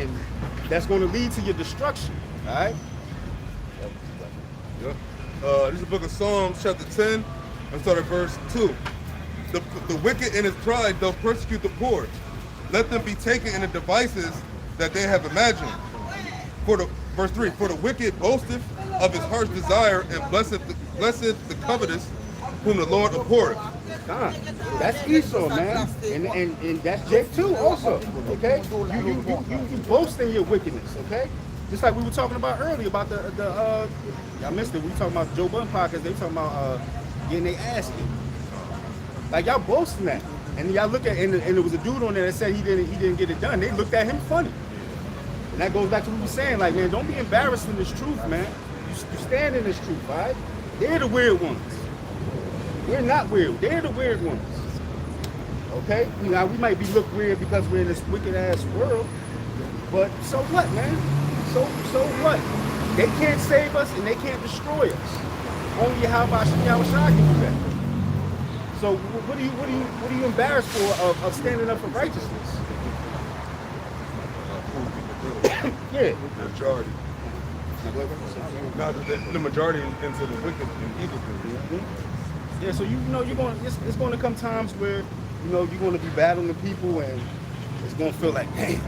and that's going to lead to your destruction. All right. Yep. This is the book of Psalms, chapter 10. I'm starting at verse 2. The wicked in his pride doth persecute the poor. Let them be taken in the devices that they have imagined. Verse 3, for the wicked boasteth of his heart's desire, and blesseth the covetous, whom the Lord abhorreth. That's Esau, man, and that's Jake too, also. Okay, you boast in your wickedness. Okay, just like we were talking about earlier about the I missed it. We were talking about Joe Budden podcast. They were talking about getting their ass kicked. Like y'all boasting that, and y'all look at and there was a dude on there that said he didn't get it done. They looked at him funny. And that goes back to what we were saying, like, man, don't be embarrassed in this truth, man. You stand in this truth, all right? They're the weird ones. We're not weird. They're the weird ones. Okay? Now, we might be look weird because we're in this wicked-ass world, but so what, man? So what? They can't save us and they can't destroy us. Only YAHAWASHI can do that. So what are you embarrassed for of standing up for righteousness? Yeah. The majority. Not the majority into the wicked and evil thing. Yeah, so it's going to come times where you're going to be battling people and it's going to feel like, damn,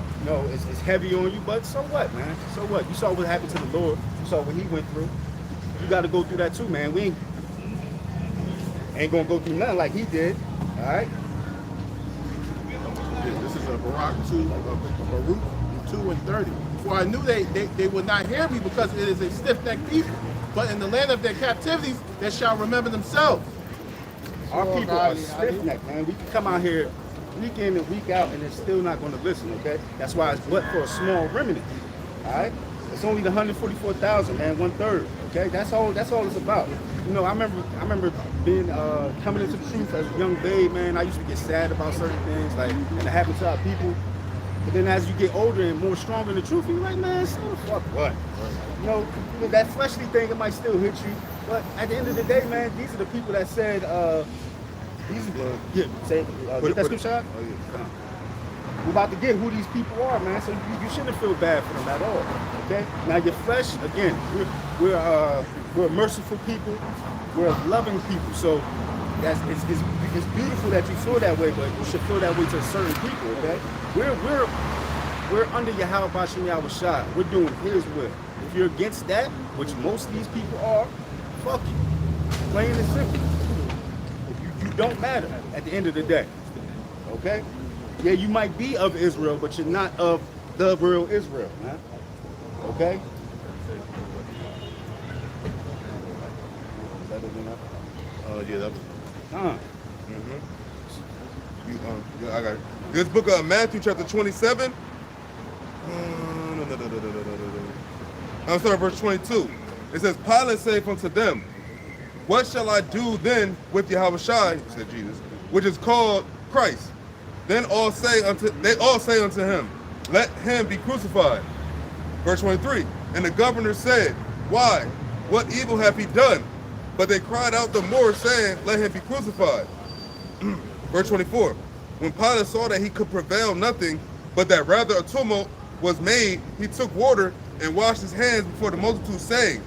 it's heavy on you. But so what, man? So what? You saw what happened to the Lord. You saw what He went through. You got to go through that too, man. We ain't going to go through nothing like He did. All right. Yeah, this is a Baruch 2, Baruch 2 and 30. For I knew they would not hear me because it is a stiff-necked people. But in the land of their captivities, they shall remember themselves. Our people are stiff-necked, man. We can come out here week in and week out, and they're still not going to listen, okay? That's why it's but for a small remnant, all right? It's only the 144,000, man, 1/3, okay? That's all it's about. I remember being coming into the truth as a young babe, man. I used to get sad about certain things, like, and it happened to our people. But then as you get older and more stronger in the truth, you're like, man, so the fuck what? That fleshly thing, it might still hit you. But at the end of the day, man, these are the people that said, get that scripture out? Oh, yeah. We're about to get who these people are, man. So you shouldn't feel bad for them at all. Okay? Now your flesh, again, we're a merciful people. We're a loving people. So it's beautiful that you feel that way, but you should feel that way to certain people, okay? We're under YAHAWASHI. We're doing His will. If you're against that, which most of these people are, fuck you. Plain and simple. You don't matter at the end of the day. Okay? Yeah, you might be of Israel, but you're not of the real Israel, man. Okay? Is that it enough? Yeah, that was. Mm-hmm. I got it. This book of Matthew, chapter 27. I'm sorry, verse 22. It says, Pilate saith unto them, what shall I do then with Yahawashi, said Jesus, which is called Christ? Then they all say unto him, let him be crucified. Verse 23. And the governor said, why? What evil hath he done? But they cried out the more, saying, let him be crucified. Verse 24. When Pilate saw that he could prevail nothing, but that rather a tumult was made, he took water and washed his hands before the multitude, saying,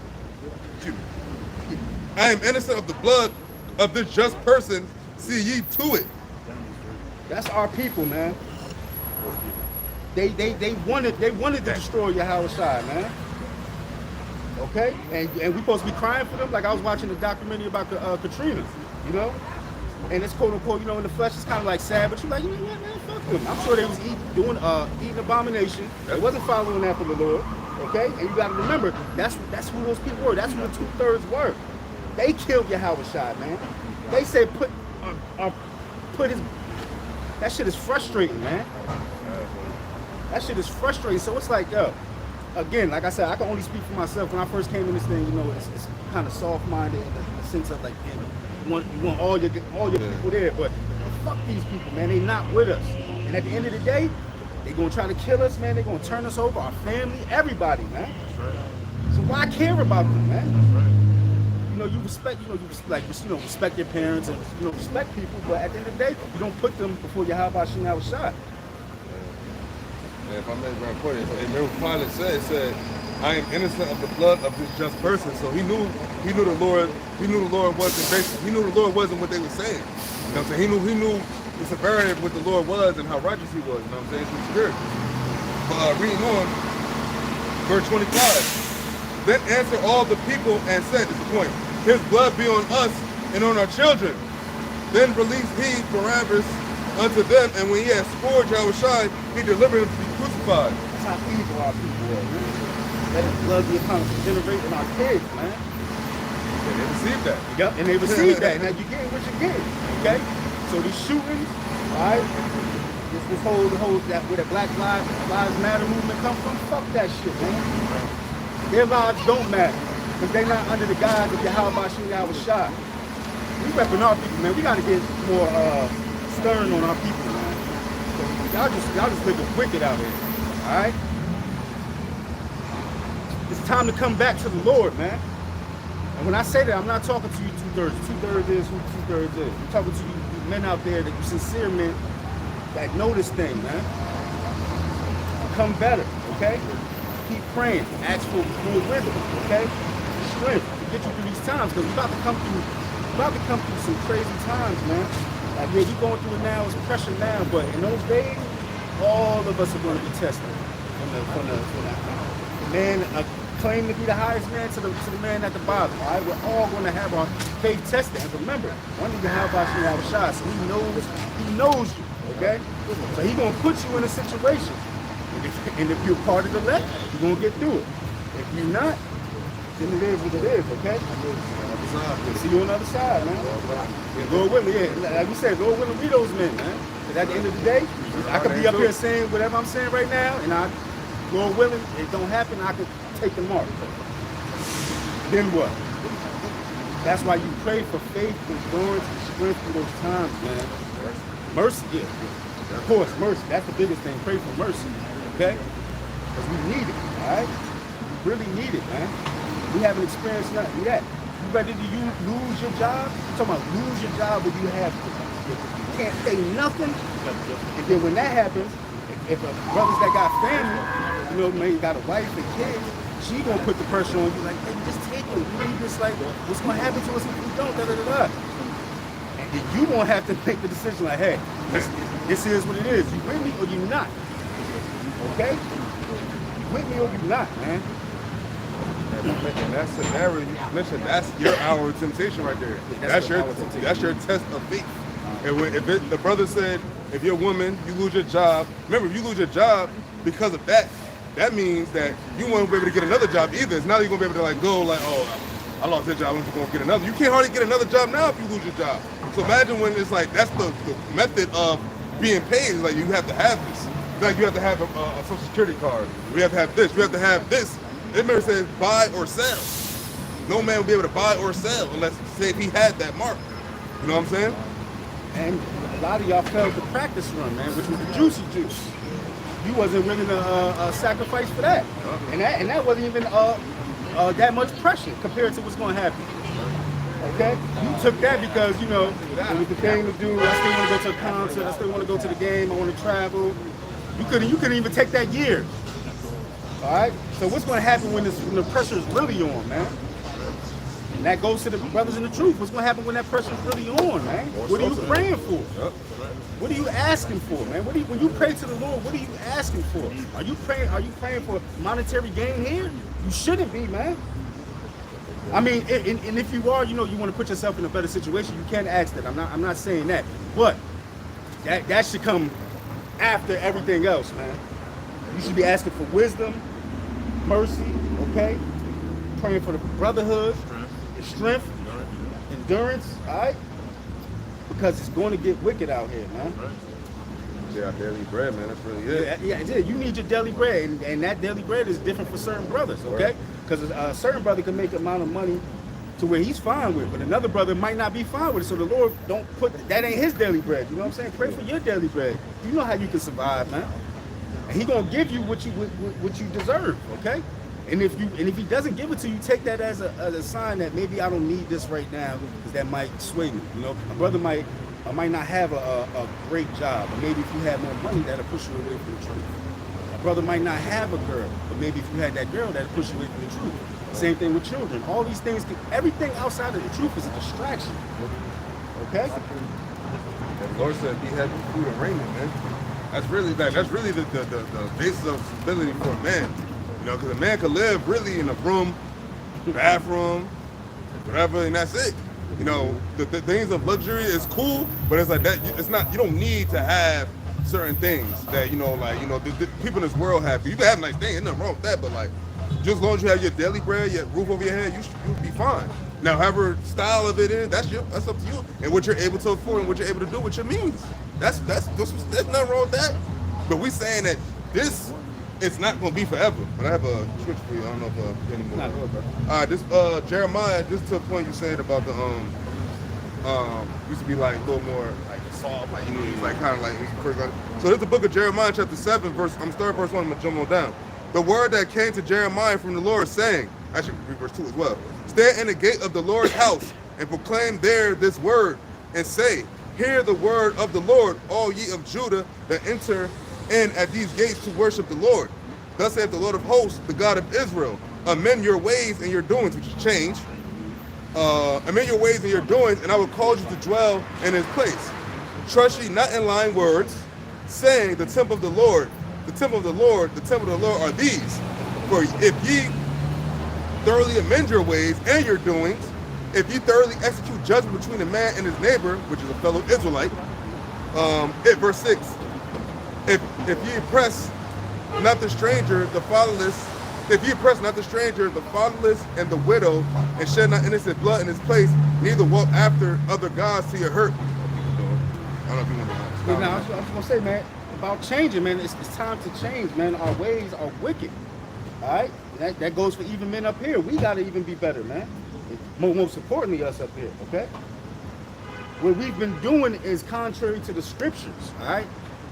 I am innocent of the blood of this just person, see ye to it. That's our people, man. They wanted to destroy YAHAWASHI, man. Okay? And we supposed to be crying for them. Like I was watching a documentary about Katrina, And it's quote unquote, in the flesh, it's kind of like sad, but you're like, what, man, fuck them. I'm sure they was eating abomination. They wasn't following after the Lord. Okay? And you got to remember, that's who those people were. That's who the 2/3 were. They killed YAHAWASHI, man. They said put his. That shit is frustrating, man. That shit is frustrating. So it's like, again, like I said, I can only speak for myself. When I first came in this thing, it's kind of soft-minded in the sense of like, you want all your people there, but fuck these people, man. They not with us. And at the end of the day, they gonna try to kill us, man. They gonna turn us over, our family, everybody, man. So why care about them, man? You respect, respect your parents and respect people, but at the end of the day, you don't put them before YAHAWASHI. if I may grab point, and remember Pilate said, I am innocent of the blood of this just person. So he knew the Lord wasn't what they were saying. You know what I'm saying? He knew the severity of what the Lord was and how righteous he was, you know what I'm saying, through the Spirit. But reading on, verse 25. Then answered all the people and said, this is the point, his blood be on us and on our children. Then released he Barabbas unto them, and when he had scourged YAHAWASHI, he delivered him to be crucified. That's how evil our people are, man. Let his blood be upon us to generate in our kids, man. And they received that. Yep, and they received that. Now you get what you get, okay? So these shootings, all right? This whole that where the Black Lives Matter movement come from, fuck that shit, man. Their lives don't matter because they're not under the guise of YAHAWASHI, YAHAWASHI. We repping our people, man. We got to get more stern on our people, man. Y'all just living wicked out here, all right? It's time to come back to the Lord, man. And when I say that, I'm not talking to you two-thirds. Two-thirds is who two-thirds is. I'm talking to you men out there, that you sincere men that know this thing, man. Become better, okay? Keep praying. Ask for more wisdom, okay? Strength to get you through these times, because we're about to come through some crazy times, man. Like, yeah, you're going through it now, it's pressure now, but in those days, all of us are going to be tested. From the man claim to be the highest man to the man at the bottom. All right, we're all going to have our faith tested. And remember, one of you have YAHAWASHI, so he knows you. Okay, so he's gonna put you in a situation, and if you're part of the elect, you're gonna get through it. If you're not, then it is what it is. Okay, we'll see you on the other side, man. Yeah, Lord willing, yeah, like we said, Lord willing, we those men, man. Because at the end of the day, I could be up here saying whatever I'm saying right now, and Lord willing, it don't happen, I could take the mark. Then what? That's why you pray for faith, endurance, and strength through those times, man. Mercy, yeah. Of course, mercy. That's the biggest thing. Pray for mercy, okay? Because we need it, all right? We really need it, man. We haven't experienced nothing yet. You ready to lose your job? I'm talking about lose your job where you can't pay nothing. And then when that happens, if a brothers that got family, you know, maybe got a wife and kids, she gonna put the pressure on you like, hey, just take it. We need this, like, what's gonna happen to us if we don't, da-da-da-da. And you won't have to make the decision like, hey, this is what it is. You with me or you not? Okay? You with me or you not, man? And that scenario you mentioned, that's your hour of temptation right there. That's your test of faith. And if the brother said, if you're a woman, you lose your job. Remember, if you lose your job because of that, that means that you won't be able to get another job either. It's not like you're gonna be able to like go like, oh, I lost this job, I'm just gonna get another. You can't hardly get another job now if you lose your job. So imagine when it's like, that's the method of being paid. It's like you have to have this. Like you have to have a social security card. We have to have this. We have to have this. It remember says buy or sell. No man will be able to buy or sell unless, say, if he had that mark. You know what I'm saying? And a lot of y'all failed the practice run, man, which was the juicy juice. You wasn't willing to sacrifice for that. And that wasn't even that much pressure compared to what's going to happen. Okay? You took that because, you know, it was the thing to do. I still want to go to a concert. I still want to go to the game. I want to travel. You couldn't even take that year. All right? So what's going to happen when the pressure is really on, man? And that goes to the brothers in the truth. What's going to happen when that pressure is really on, man? What are you praying for? What are you asking for, man? When you pray to the Lord, what are you asking for? Are you praying for monetary gain here? You shouldn't be, man. I mean, and if you are, you know, you want to put yourself in a better situation, you can ask that. I'm not saying that, but that should come after everything else, man. You should be asking for wisdom, mercy, okay? Praying for the brotherhood, strength, endurance, all right? Because it's going to get wicked out here, man. Yeah, daily bread, man. That's really it. Yeah, you need your daily bread, and that daily bread is different for certain brothers, okay? Because a certain brother can make an amount of money to where he's fine with, but another brother might not be fine with it. So the Lord don't put that ain't his daily bread. You know what I'm saying? Pray for your daily bread. You know how you can survive, man. And He gonna give you what you deserve, okay? And if he doesn't give it to you, take that as a sign that maybe I don't need this right now, because that might sway me. You know, a brother might not have a great job, but maybe if you have more money, that'll push you away from the truth. brother might not have a girl, but maybe if you had that girl, that'd push you away from the truth. Same thing with children. All these things, everything outside of the truth is a distraction. Okay? The Lord said, "Be happy, food and raiment, man." That's really the basis of stability for a man. You know, because a man could live really in a room, bathroom, whatever, and that's it. You know, the things of luxury is cool, but it's like that. It's not. You don't need to have certain things that the people in this world have. You can have nice things, ain't nothing wrong with that. But like, just as long as you have your daily bread, your roof over your head, you'll be fine. Now, however style of it is, that's up to you, and what you're able to afford and what you're able to do with your means. There's nothing wrong with that. But we saying that this it's not going to be forever. But I have a switch for you. I don't know if anymore. All right, this Jeremiah. Just to a point you said about the used to be like a little more like soft, like he's like kind of like. So this is the book of Jeremiah, chapter 7, verse. I'm starting verse 1. I'm gonna jump on down. The word that came to Jeremiah from the Lord, saying, I should read verse 2 as well. Stand in the gate of the Lord's house and proclaim there this word, and say, hear the word of the Lord, all ye of Judah that enter in at these gates to worship the Lord. Thus saith the Lord of hosts, the God of Israel, amend your ways and your doings, which is change. Amend your ways and your doings, and I will cause you to dwell in his place. Trust ye not in lying words, saying, the temple of the Lord, the temple of the Lord, the temple of the Lord are these. For if ye thoroughly amend your ways and your doings, if ye thoroughly execute judgment between a man and his neighbor, which is a fellow Israelite, verse 6, if ye oppress not the stranger, the fatherless, if ye oppress not the stranger, the fatherless, and the widow, and shed not innocent blood in his place, neither walk after other gods to your hurt. I don't know if you want to. Now, I was gonna say, man, about changing, man. It's time to change, man. Our ways are wicked. All right, that goes for even men up here. We gotta even be better, man. Most importantly, us up here. Okay. What we've been doing is contrary to the scriptures. All right.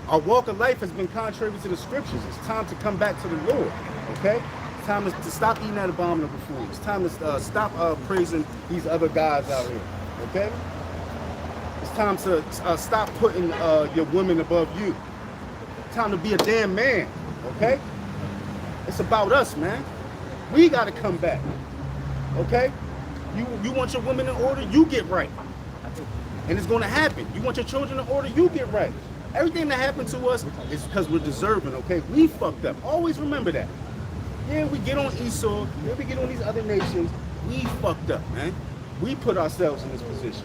Our walk of life has been contrary to the scriptures. It's time to come back to the Lord. Okay. It's time to stop eating that abominable food. It's time to stop praising these other gods out here. Okay. It's time to stop putting your women above you. It's time to be a damn man. Okay. It's about us, man. We got to come back. Okay. You want your women in order, you get right. And it's going to happen. You want your children in order, you get right. Everything that happened to us is because we're deserving, okay? We fucked up. Always remember that. Yeah, we get on Esau. Yeah, we get on these other nations. We fucked up, man. We put ourselves in this position.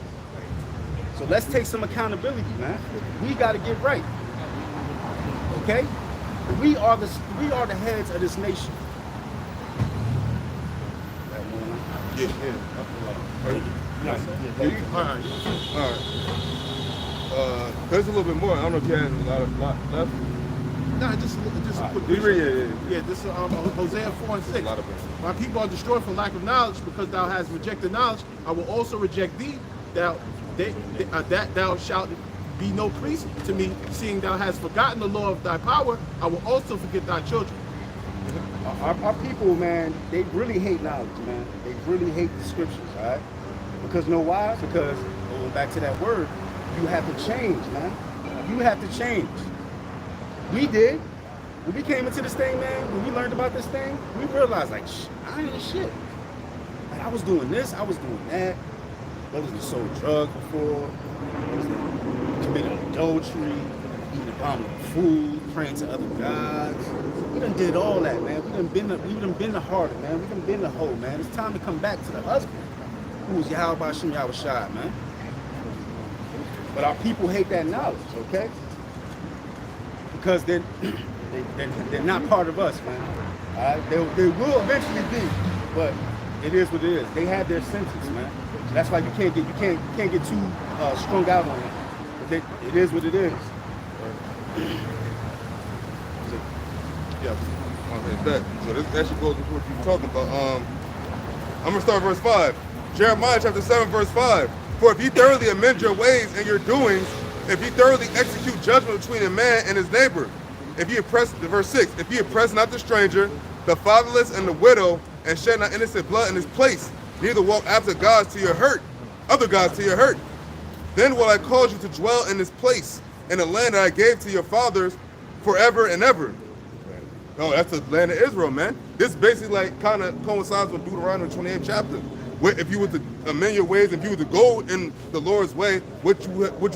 So let's take some accountability, man. We got to get right. Okay? We are the heads of this nation. Yeah. All right. There's a little bit more. I don't know if you had a lot left. No, just a quick. Yeah, this is Hosea 4 and 6. A lot of it. My people are destroyed for lack of knowledge, because thou hast rejected knowledge. I will also reject thee. That thou shalt be no priest to me, seeing thou hast forgotten the law of thy power. I will also forget thy children. Our people, man, they really hate knowledge, man. They really hate the scriptures, all right? Because you know why? Because, going back to that word, you have to change, man. You have to change. We did. When we came into this thing, man, when we learned about this thing, we realized, like, I ain't shit. Like, I was doing this, I was doing that. Brothers were sold drugs before. Committed adultery, eating abominable food, praying to other gods. We done did all that, man. We done been the harder, man. We done been the whole, man. It's time to come back to the husband, who is YAHAWASHI, man. But our people hate that knowledge, okay? Because they're not part of us, man. All right? They will eventually be, but it is what it is. They had their sentence, man. So that's why you can't get too strung out on it. But it is what it is. Yeah, so this actually goes with what you were talking about. I'm gonna start verse 5. Jeremiah chapter 7, verse 5. For if ye thoroughly amend your ways and your doings, if ye thoroughly execute judgment between a man and his neighbor, if ye oppress, verse 6, if ye oppress not the stranger, the fatherless and the widow, and shed not innocent blood in his place, neither walk after gods to your hurt, other gods to your hurt, then will I cause you to dwell in this place, in the land that I gave to your fathers forever and ever. No, that's the land of Israel, man. This basically like kind of coincides with Deuteronomy 28th chapter. Where if you were to amend your ways, if you were to go in the Lord's way, what you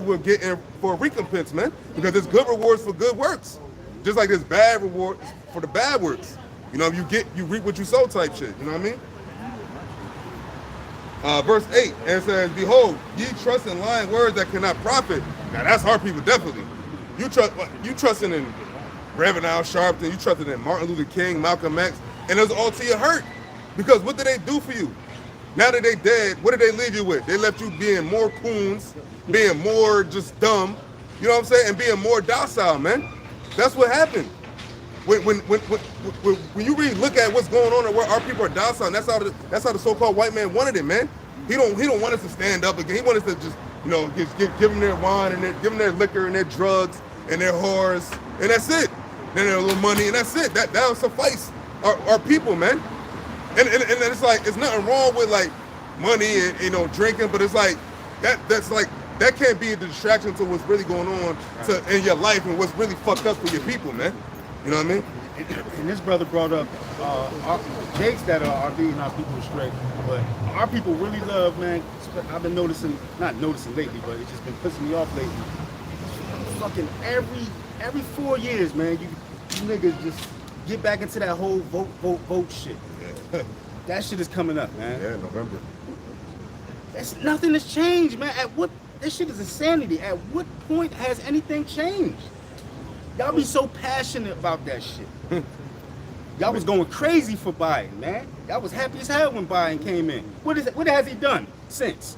will get in for a recompense, man. Because there's good rewards for good works, just like there's bad rewards for the bad works. You know, you reap what you sow type shit. You know what I mean? Verse 8, and it says, "Behold, ye trust in lying words that cannot profit." Now that's our people, definitely. You trusting in Reverend Al Sharpton, you trusting in Martin Luther King, Malcolm X, and it's all to your hurt. Because what did they do for you? Now that they dead, what did they leave you with? They left you being more coons, being more just dumb, you know what I'm saying, and being more docile, man. That's what happened. When you really look at what's going on and where our people are docile, and that's how the so-called white man wanted it, man. He don't want us to stand up again. He wanted us to just, you know, give them their wine and give them their liquor and their drugs and their whores, and that's it. Then their little money, and that's it. That'll suffice our people, man. And it's like, it's nothing wrong with like money and, you know, drinking, but it's like that's like that can't be a distraction to what's really going on in your life and what's really fucked up for your people, man. You know what I mean? And this brother brought up jakes that are leading our people astray, but our people really love, man. I've been not noticing lately, but it's just been pissing me off lately. Fucking every 4 years, man, you niggas just get back into that whole vote shit. Yeah. That shit is coming up, man. Yeah, November. Nothing has changed, man. This shit is insanity. At what point has anything changed? Y'all be so passionate about that shit. Y'all was going crazy for Biden, man. Y'all was happy as hell when Biden came in. What has he done since?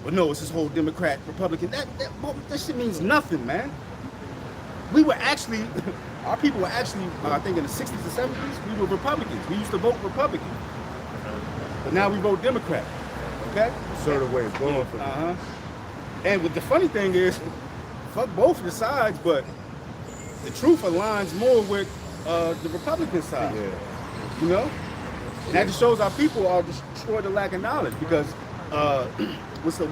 But no, it's this whole Democrat, Republican. That shit means nothing, man. We were actually, our people were actually, I think in the 60s and 70s, we were Republicans. We used to vote Republican. But now we vote Democrat, okay? Sort of way it's going for them. And what the funny thing is, fuck both of the sides, but the truth aligns more with the Republican side. Yeah. You know? And that just shows our people are destroyed the lack of knowledge, because what's the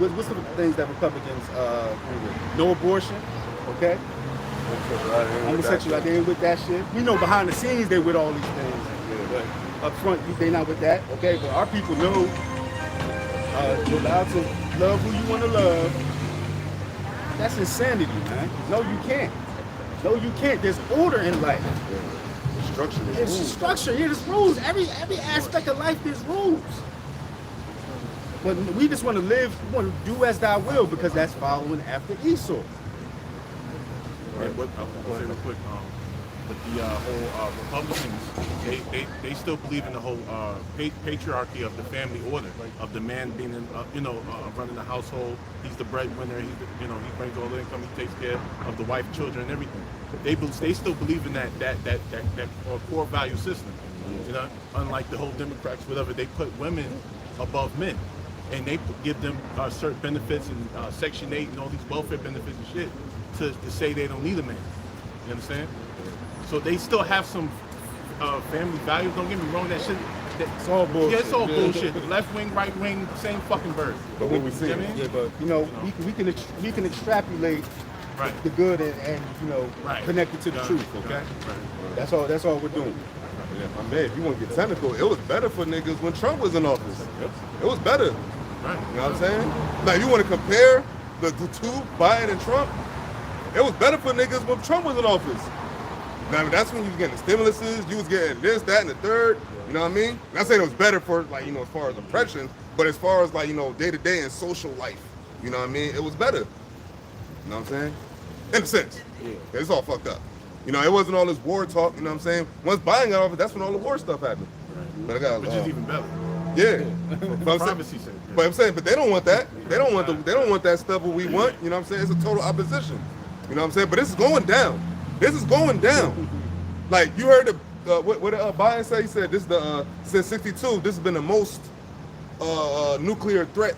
things that Republicans no abortion, okay? Homosexuality, they ain't with that shit. We know behind the scenes they with all these things. Yeah. But up front they not with that, okay? But our people know you're allowed to love who you want to love. That's insanity, man. No, you can't. No, you can't. There's order in life. Yeah. Structure. There's structure. Yeah, there's rules. Every aspect of life, there's rules. But we just want to live, we want to do as thy will, because that's following after Esau. Right. I'll say real quick, with the whole Republicans, they still believe in the whole patriarchy of the family order, of the man being running the household. He's the breadwinner. He brings all the income. He takes care of the wife, children, and everything. They still believe in that core value system. You know, unlike the whole Democrats, whatever, they put women above men, and they give them certain benefits and Section 8 and all these welfare benefits and shit to say they don't need a man. You understand? So they still have some family values. Don't get me wrong, that shit. It's all bullshit. Yeah, it's all bullshit. Left wing, right wing, same fucking bird. But what we see, yeah, but we can extrapolate the good and connect it to the truth. Okay, that's all we're doing. Yeah, my man, if you want to get technical, it was better for niggas when Trump was in office. Yep. It was better. Right. You know what I'm saying? Like, you want to compare the two, Biden and Trump? It was better for niggas when Trump was in office. Now, that's when you was getting the stimuluses, you was getting this, that, and the third. You know what I mean? Not saying it was better for, like, as far as oppression, but as far as, like, day-to-day and social life. You know what I mean? It was better. You know what I'm saying? In a sense. Yeah. It's all fucked up. It wasn't all this war talk, you know what I'm saying? Once Biden got office, that's when all the war stuff happened. Right. But which is even better. Yeah. But they don't want that. They don't want that stuff what we want. You know what I'm saying? It's a total opposition. You know what I'm saying? But this is going down. This is going down. Like, you heard what Biden said? He said this is since '62, this has been the most nuclear threat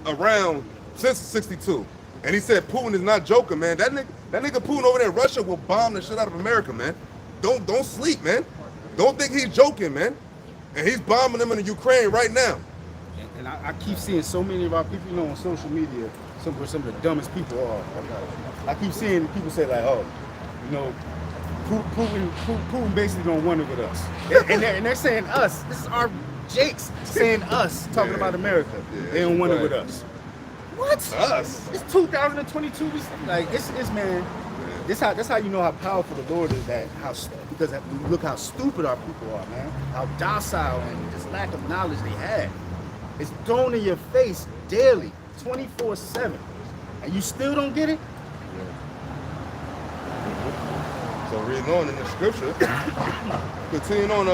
around since '62. And he said Putin is not joking, man. That nigga Putin over there in Russia will bomb the shit out of America, man. Don't sleep, man. Don't think he's joking, man. And he's bombing them in the Ukraine right now. And I keep seeing so many of our people, on social media, some of the dumbest people are. I keep seeing people say like, Putin basically don't want it with us. And they're saying us. This is our Jakes saying us, talking about America. They don't want it with us. What? Us? It's 2022. Like, it's man. That's how you know how powerful the Lord is. Because look how stupid our people are, man. How docile and just lack of knowledge they have. It's thrown in your face daily, 24/7, and you still don't get it. So reading on in the scripture, continuing on.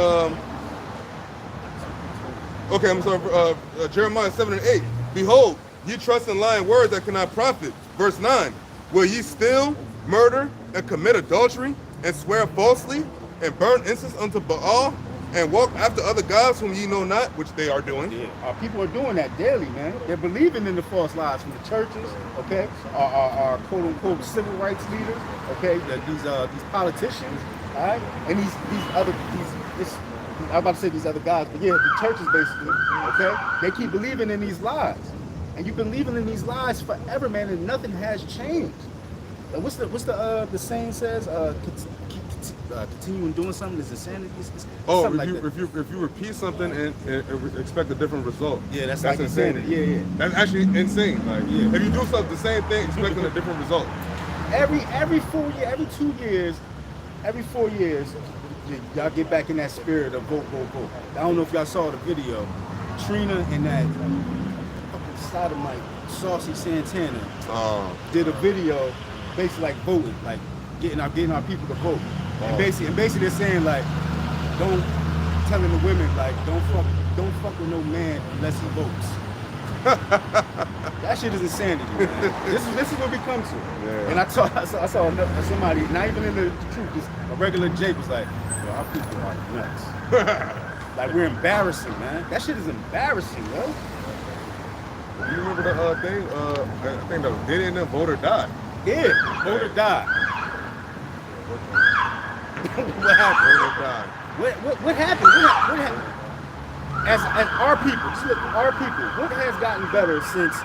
Okay, I'm sorry. Jeremiah 7 and 8. Behold, ye trust in lying words that cannot profit. Verse 9. Will ye steal, murder, and commit adultery, and swear falsely, and burn incense unto Baal, and walk after other gods whom ye know not, which they are doing? Yeah, our people are doing that daily, man. They're believing in the false lies from the churches, okay? Our quote unquote civil rights leaders, okay? These politicians, all right? And I'm about to say these other guys, but yeah, the churches basically, okay? They keep believing in these lies. And you've been believing in these lies forever, man, and nothing has changed. What's the saying says? Continuing doing something is insanity. If you repeat something and expect a different result. Yeah, that's like insanity. Yeah. That's actually insane. Like, yeah. If you do something the same thing, expecting a different result. Every 4 years, every 2 years, every 4 years, y'all get back in that spirit of vote. I don't know if y'all saw the video. Trina and that fucking sodomite, Saucy Santana, did a video basically like voting, like getting our people to vote. And basically they're saying like, don't telling the women like don't fuck with no man unless he votes. That shit is insanity, man. This is what we come to. Yeah. And I saw somebody, not even in the truth, just a regular Jake was like, yo, our people are nuts. Like, we're embarrassing, man. That shit is embarrassing, yo. You remember the thing? I think that did it and vote or die. Yeah, vote or die. What happened? Vote or die. What happened? What happened? As our people, just look, our people, what has gotten better since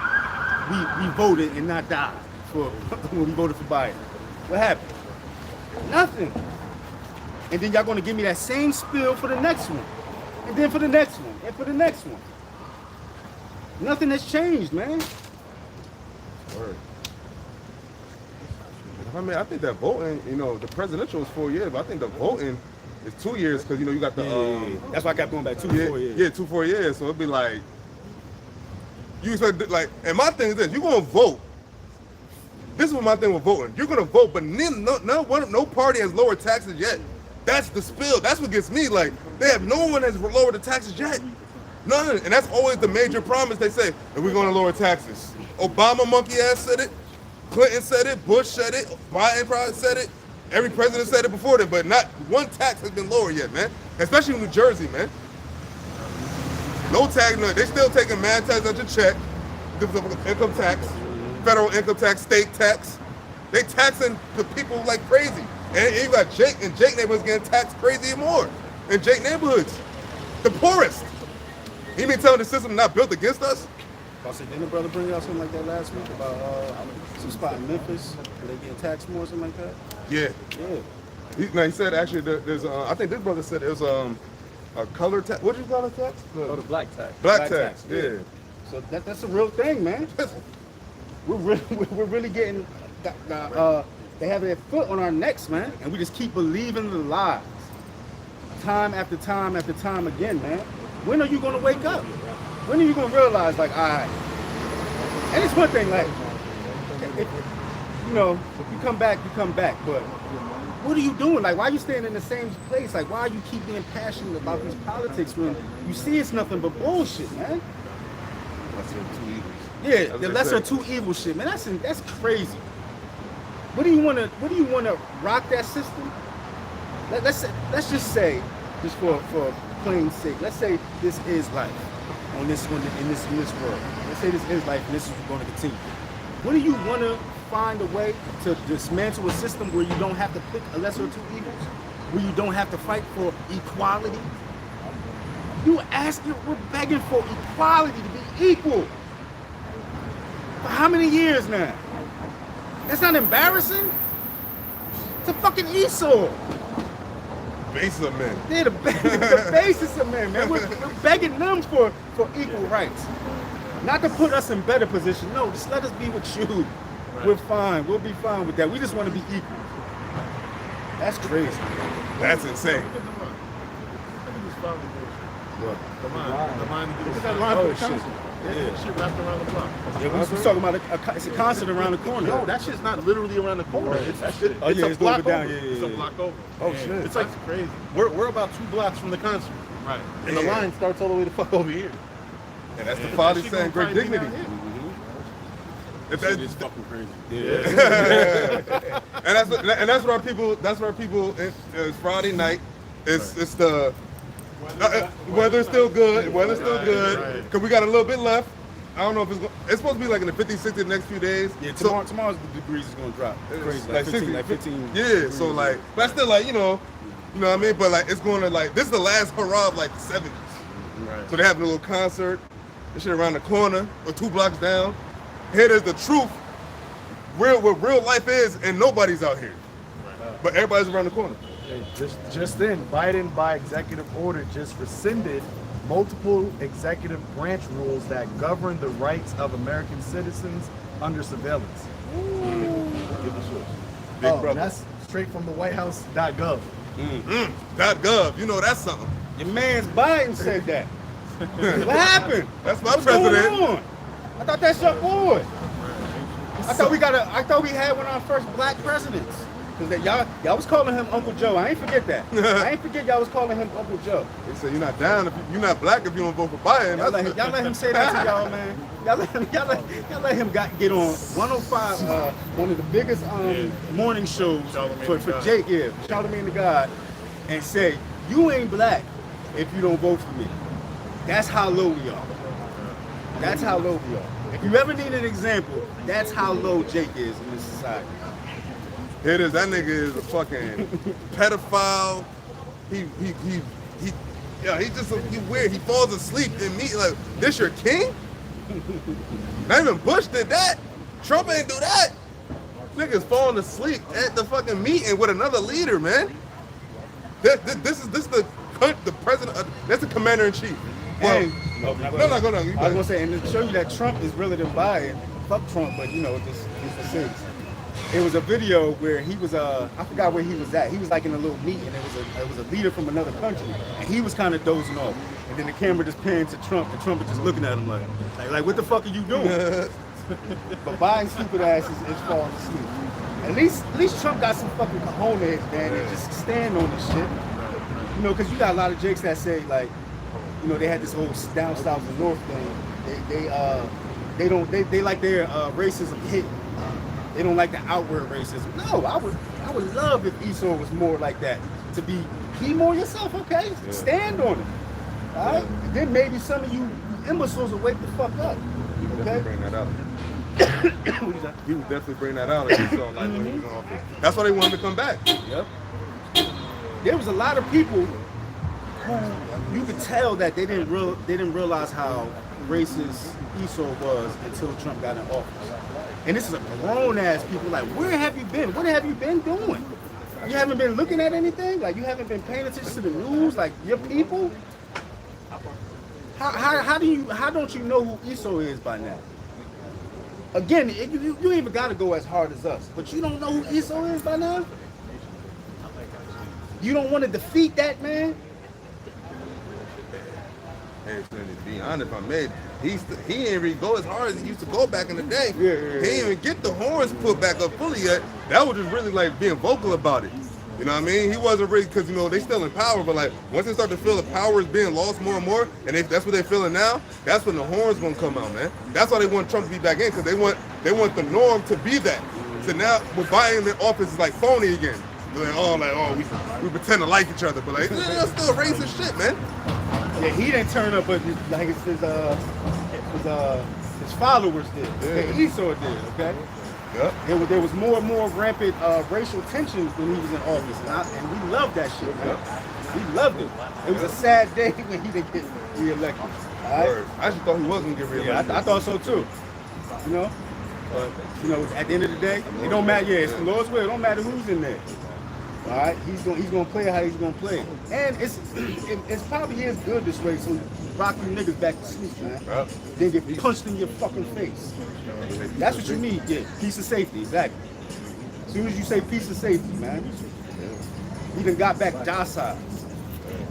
we voted and not died when we voted for Biden? What happened? Nothing. And then y'all gonna give me that same spiel for the next one. And then for the next one. And for the next one. Nothing has changed, man. Word. I mean, I think that voting, the presidential is 4 years, but I think the voting is 2 years because, you got the... That's why I kept going back 2 to 4 years. Yeah, 2 4 years. So it'd be like... You expect, like... And my thing is this. You're going to vote. This is what my thing with voting. You're going to vote, but no party has lowered taxes yet. That's the spill. That's what gets me. Like, no one has lowered the taxes yet. None. And that's always the major promise. They say, that we're going to lower taxes. Obama monkey ass said it. Clinton said it. Bush said it. Biden probably said it. Every president said it before them, but not one tax has been lowered yet, man. Especially in New Jersey, man. No tax, no. They still taking mad tax on your check. Income tax, federal income tax, state tax. They taxing the people like crazy. And you got Jake neighborhoods getting taxed crazy more. In Jake neighborhoods. The poorest. You mean telling the system not built against us? I said, didn't the brother bring out something like that last week about some spot in Memphis where they getting taxed more or something like that? Yeah. Yeah. He said actually there's I think this brother said it was a color tax. What did you call it tax? The black tax. Black tax. Yeah. So that's a real thing, man. we're really getting they have their foot on our necks, man, and we just keep believing the lies, time after time after time again, man. When are you gonna wake up? When are you gonna realize, like, all right? And it's one thing, like, if you come back, but what are you doing? Like, why are you staying in the same place? Like, why you keep being passionate about these politics when you see it's nothing but bullshit, man? Lesser of two evils. Yeah, the lesser of two evil shit, man. That's crazy. What do you wanna rock that system? Let's just say, just for plain sake, let's say this is life in this world. Let's say this is life and this is going to continue. What do you want to find a way to dismantle a system where you don't have to pick a lesser of two evils? Where you don't have to fight for equality? We're begging for equality to be equal. For how many years now? That's not embarrassing? It's a fucking Esau. basis of men. They're the basis of men, man. We're begging them for equal rights. Not to put us in better position. No, just let us be with you. Right. We're fine. We'll be fine with that. We just want to be equal. That's crazy. That's insane. What? The line to do Look at that line for the concert. Yeah, shit wrapped around the block. Yeah, we was talking about it's a concert around the corner. No, that shit's not literally around the corner. It's that shit. Oh, yeah, it's block over down. over. Yeah, It's a block over. Oh shit. It's like crazy. We're about 2 blocks from the concert. Right. And the line starts all the way the fuck over here. And that's the father saying great dignity. If that is fucking crazy. Yeah. and that's what our people. That's what our people. It's Friday night. It's the weather's still good. Weather's still good. Because we got a little bit left. I don't know if it's supposed to be like in the 50, 60 the next few days. Yeah, tomorrow's the degrees is gonna drop. Crazy, like 15, 15. Yeah, so like, but still like, you know what I mean? But like, it's going to like, this is the last hurrah of like the 70s. Right. So they having a little concert. This shit around the corner or 2 blocks down. Here is the truth. What real life is, and nobody's out here. Right. But everybody's around the corner. Just then, Biden, by executive order, just rescinded multiple executive branch rules that govern the rights of American citizens under surveillance. Big brother. That's straight from the WhiteHouse.gov. .gov, you know that's something. Your man's Biden said that. What happened? That's my What's president. going on? I thought that's your boy. I thought we had one of our first black presidents. Cause y'all was calling him Uncle Joe. I ain't forget that. I ain't forget y'all was calling him Uncle Joe. They say you're not down if you're not black if you don't vote for Biden. Y'all let him say that to y'all, man. Y'all let him get on 105, one of the biggest morning shows for Jake, Charlamagne the God, and say you ain't black if you don't vote for me. That's how low we are. That's how low we are. If you ever need an example, that's how low Jake is in this society. Here it is. That nigga is a fucking pedophile. He weird. He falls asleep in meet like this. Your king? Not even Bush did that. Trump ain't do that. Niggas falling asleep at the fucking meeting with another leader, man. This is the president. That's the commander in chief. Well, go on. I was gonna say, and to show you that Trump is really than Biden. Fuck Trump, but you know, he's the sins. It was a video where he was I forgot where he was at. He was like in a little meeting. It was a leader from another country, and he was kind of dozing off. And then the camera just panned to Trump, and Trump was just looking at him like what the fuck are you doing? But Biden's stupid ass is falling asleep. At least Trump got some fucking cojones, man, and just stand on this shit. You know, because you got a lot of jakes that say like, you know, they had this whole down south and north thing. They like their racism hit. They don't like the outward racism. No, I would love if Esau was more like that. To be more yourself, okay? Yeah. Stand on it. All right? And then maybe some of you imbeciles will wake the fuck up. Okay? Bring that out. He would definitely bring that out if he saw like when he was in office. That's why they wanted to come back. Yep. There was a lot of people who you could tell that they didn't realize how racist Esau was until Trump got in office. And this is a grown-ass people like, where have you been? What have you been doing? You haven't been looking at anything? Like, you haven't been paying attention to the news? Like, your people? How don't you know who Esau is by now? Again, you even got to go as hard as us. But you don't know who Esau is by now? You don't want to defeat that man? Hey, to be honest, if I made, he ain't really go as hard as he used to go back in the day. Yeah. He ain't even get the horns put back up fully yet. That was just really like being vocal about it. You know what I mean? He wasn't really, because, you know, they still in power, but like once they start to feel the power is being lost more and more, and that's what they're feeling now, that's when the horns gonna come out, man. That's why they want Trump to be back in, because they want the norm to be that. So now with Biden in office is like phony again. They're like, we pretend to like each other, but like that's still racist shit, man. Yeah, he didn't turn up, but like his followers did. Okay? Esau did, okay? Yep. There was more and more rampant racial tensions when he was in office, and we loved that shit, man. We loved it. It was a sad day when he didn't get reelected. All right? I actually thought he was gonna get reelected. Yeah, I thought so too. You know, but you know, at the end of the day, it don't matter. Yeah, it's the Lord's will. It don't matter who's in there. All right, he's gonna play how he's gonna play, and it's probably is good this way, so rock you niggas back to sleep, man. Yep. Then get punched in your fucking face. That's what you need, yeah. Peace of safety, exactly. As soon as you say peace of safety, man, we done got back docile.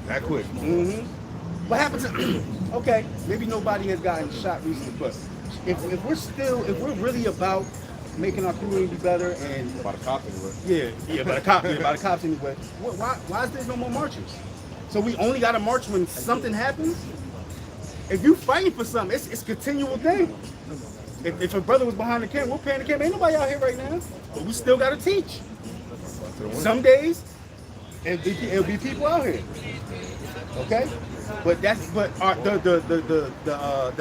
That quick. Mm-hmm. What happened to? Okay, maybe nobody has gotten shot recently, but if we're really about making our community better and By the cops anyway. by the cops anyway. Why is there no more marches? So we only got to march when something happens. If you fighting for something, it's a continual thing. If a brother was behind the camera, we're paying the camera. Ain't nobody out here right now, but we still got to teach. Some days it'll be people out here. Okay, but the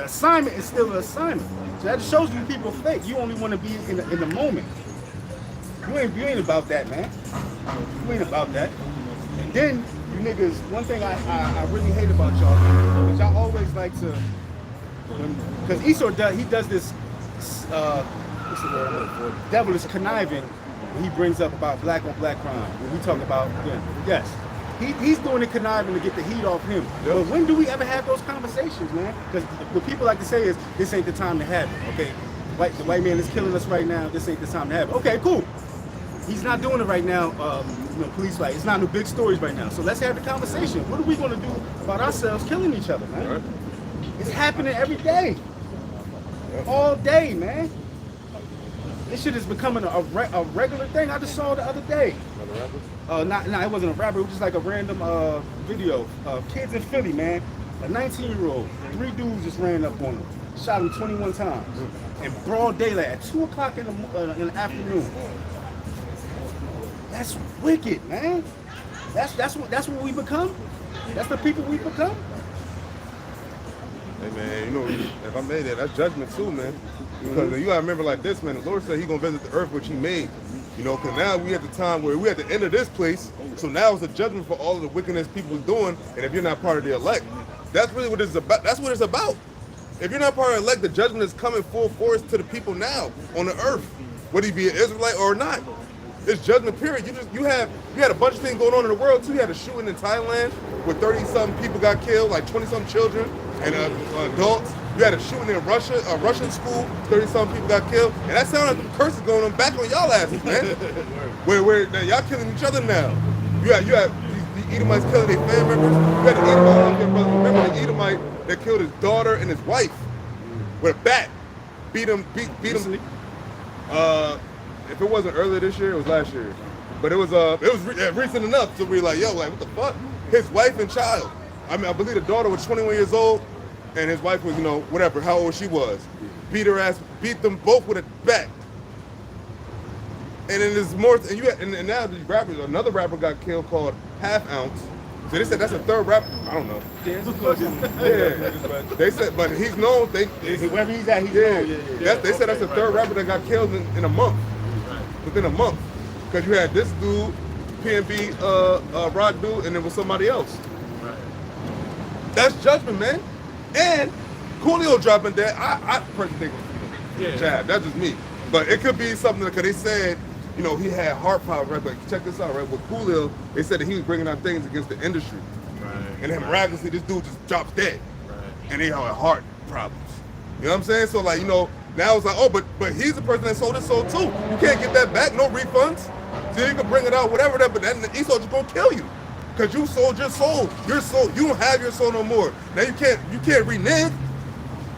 assignment is still an assignment. So that shows you people fake. You only want to be in the moment. You ain't about that, man. You ain't about that. And then you niggas, one thing I really hate about y'all is y'all always like to, because Esau does this. What's the word? Devil is conniving when he brings up about black on black crime. When we talk about yes. He's doing the conniving to get the heat off him. Yep. But when do we ever have those conversations, man? Because what people like to say is, this ain't the time to have it, okay? The white man is killing us right now, this ain't the time to have it. Okay, cool. He's not doing it right now, police fight. It's not no big stories right now. So let's have the conversation. What are we gonna do about ourselves killing each other, man? Right. It's happening every day. Yep. All day, man. This shit is becoming a regular thing. I just saw it the other day. It wasn't a rapper. It was just like a random video. Kids in Philly, man. A 19-year-old. 3 dudes just ran up on him. Shot him 21 times. In broad daylight at 2 o'clock in the afternoon. That's wicked, man. That's what we become. That's the people we become. Hey man, you know, if I made that, that's judgment too, man. Because you gotta remember like this, man. The Lord said He's gonna visit the earth which He made. You know, because now we at the time where we at the end of this place, so now it's a judgment for all of the wickedness people is doing, and if you're not part of the elect, that's really what it's about. That's what it's about. If you're not part of the elect, the judgment is coming full force to the people now on the earth, whether you be an Israelite or not. It's judgment period. You had a bunch of things going on in the world too. You had a shooting in Thailand where 30-something people got killed, like 20-something children and adults. You had a shooting in Russia, a Russian school, 30-something people got killed. And that sounded like the curses going on back on y'all asses, man. where y'all killing each other now. You had the Edomites killing their family members. You had the Edomite, remember the Edomite that killed his daughter and his wife with a bat. Beat him. If it wasn't earlier this year, it was last year. But it was recent enough to be like, yo, like what the fuck? His wife and child. I mean, I believe the daughter was 21 years old. And his wife was, whatever, how old she was. Beat her ass, beat them both with a bat. And then there's more, and now these rappers, another rapper got killed called Half Ounce. So they said that's a third rapper. I don't know. Yeah. They said, but he's known. Wherever he's at, he's known. Yeah. They said that's the third rapper that got killed in a month. Within a month. Because you had this dude, PNB, Rock dude, and then with somebody else. That's judgment, man. And Coolio dropping that, I personally think jab. That's just me. But it could be something because they said, he had heart problems, right? But check this out, right? With Coolio, they said that he was bringing out things against the industry. Right. And then miraculously, this dude just drops dead. Right. And they had heart problems. You know what I'm saying? So like, now it's like, oh, but he's the person that sold his soul too. You can't get that back, no refunds. So you can bring it out, whatever that, but then Esau just gonna kill you. Cause you sold your soul. Your soul, you don't have your soul no more. Now you can't renege.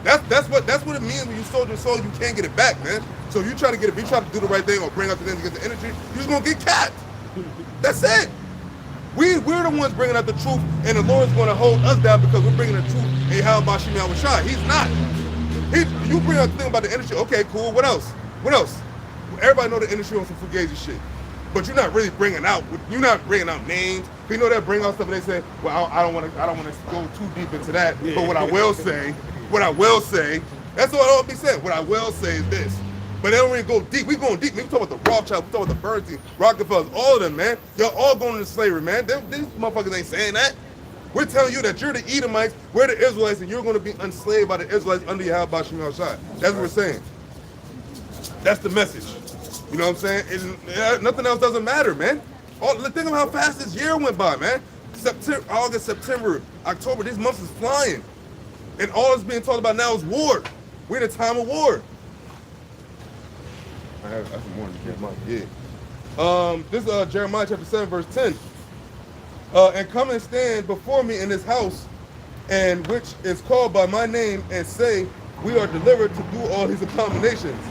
That's what it means when you sold your soul, you can't get it back, man. So if you try to get it, if you try to do the right thing or bring out the things against the industry, you're just gonna get capped. That's it. We're the ones bringing out the truth, and the Lord's gonna hold us down because we're bringing the truth. And YAHAWASHI, He's not. You bring out the thing about the industry, okay, cool. What else? Everybody know the industry on some fugazi shit. But you're not really bringing out names. You know, they bring out stuff and they say, well, I don't want to go too deep into that. Yeah. But what I will say, that's what I don't be saying. What I will say is this. But they don't really go deep. We going deep. We talk about the Rothschild, we talk about the Bernstein, Rockefellers, all of them, man. Y'all all going into slavery, man. These motherfuckers ain't saying that. We're telling you that you're the Edomites, we're the Israelites, and you're going to be enslaved by the Israelites under YAHAWASHI. That's what we're saying. That's the message. You know what I'm saying? Nothing else doesn't matter, man. Think of how fast this year went by, man. September, August, September, October, these months is flying. And all that's being talked about now is war. We're in a time of war. That's more than Jeremiah. Yeah. This is Jeremiah chapter 7, verse 10. And come and stand before me in this house, and which is called by my name, and say, we are delivered to do all these abominations.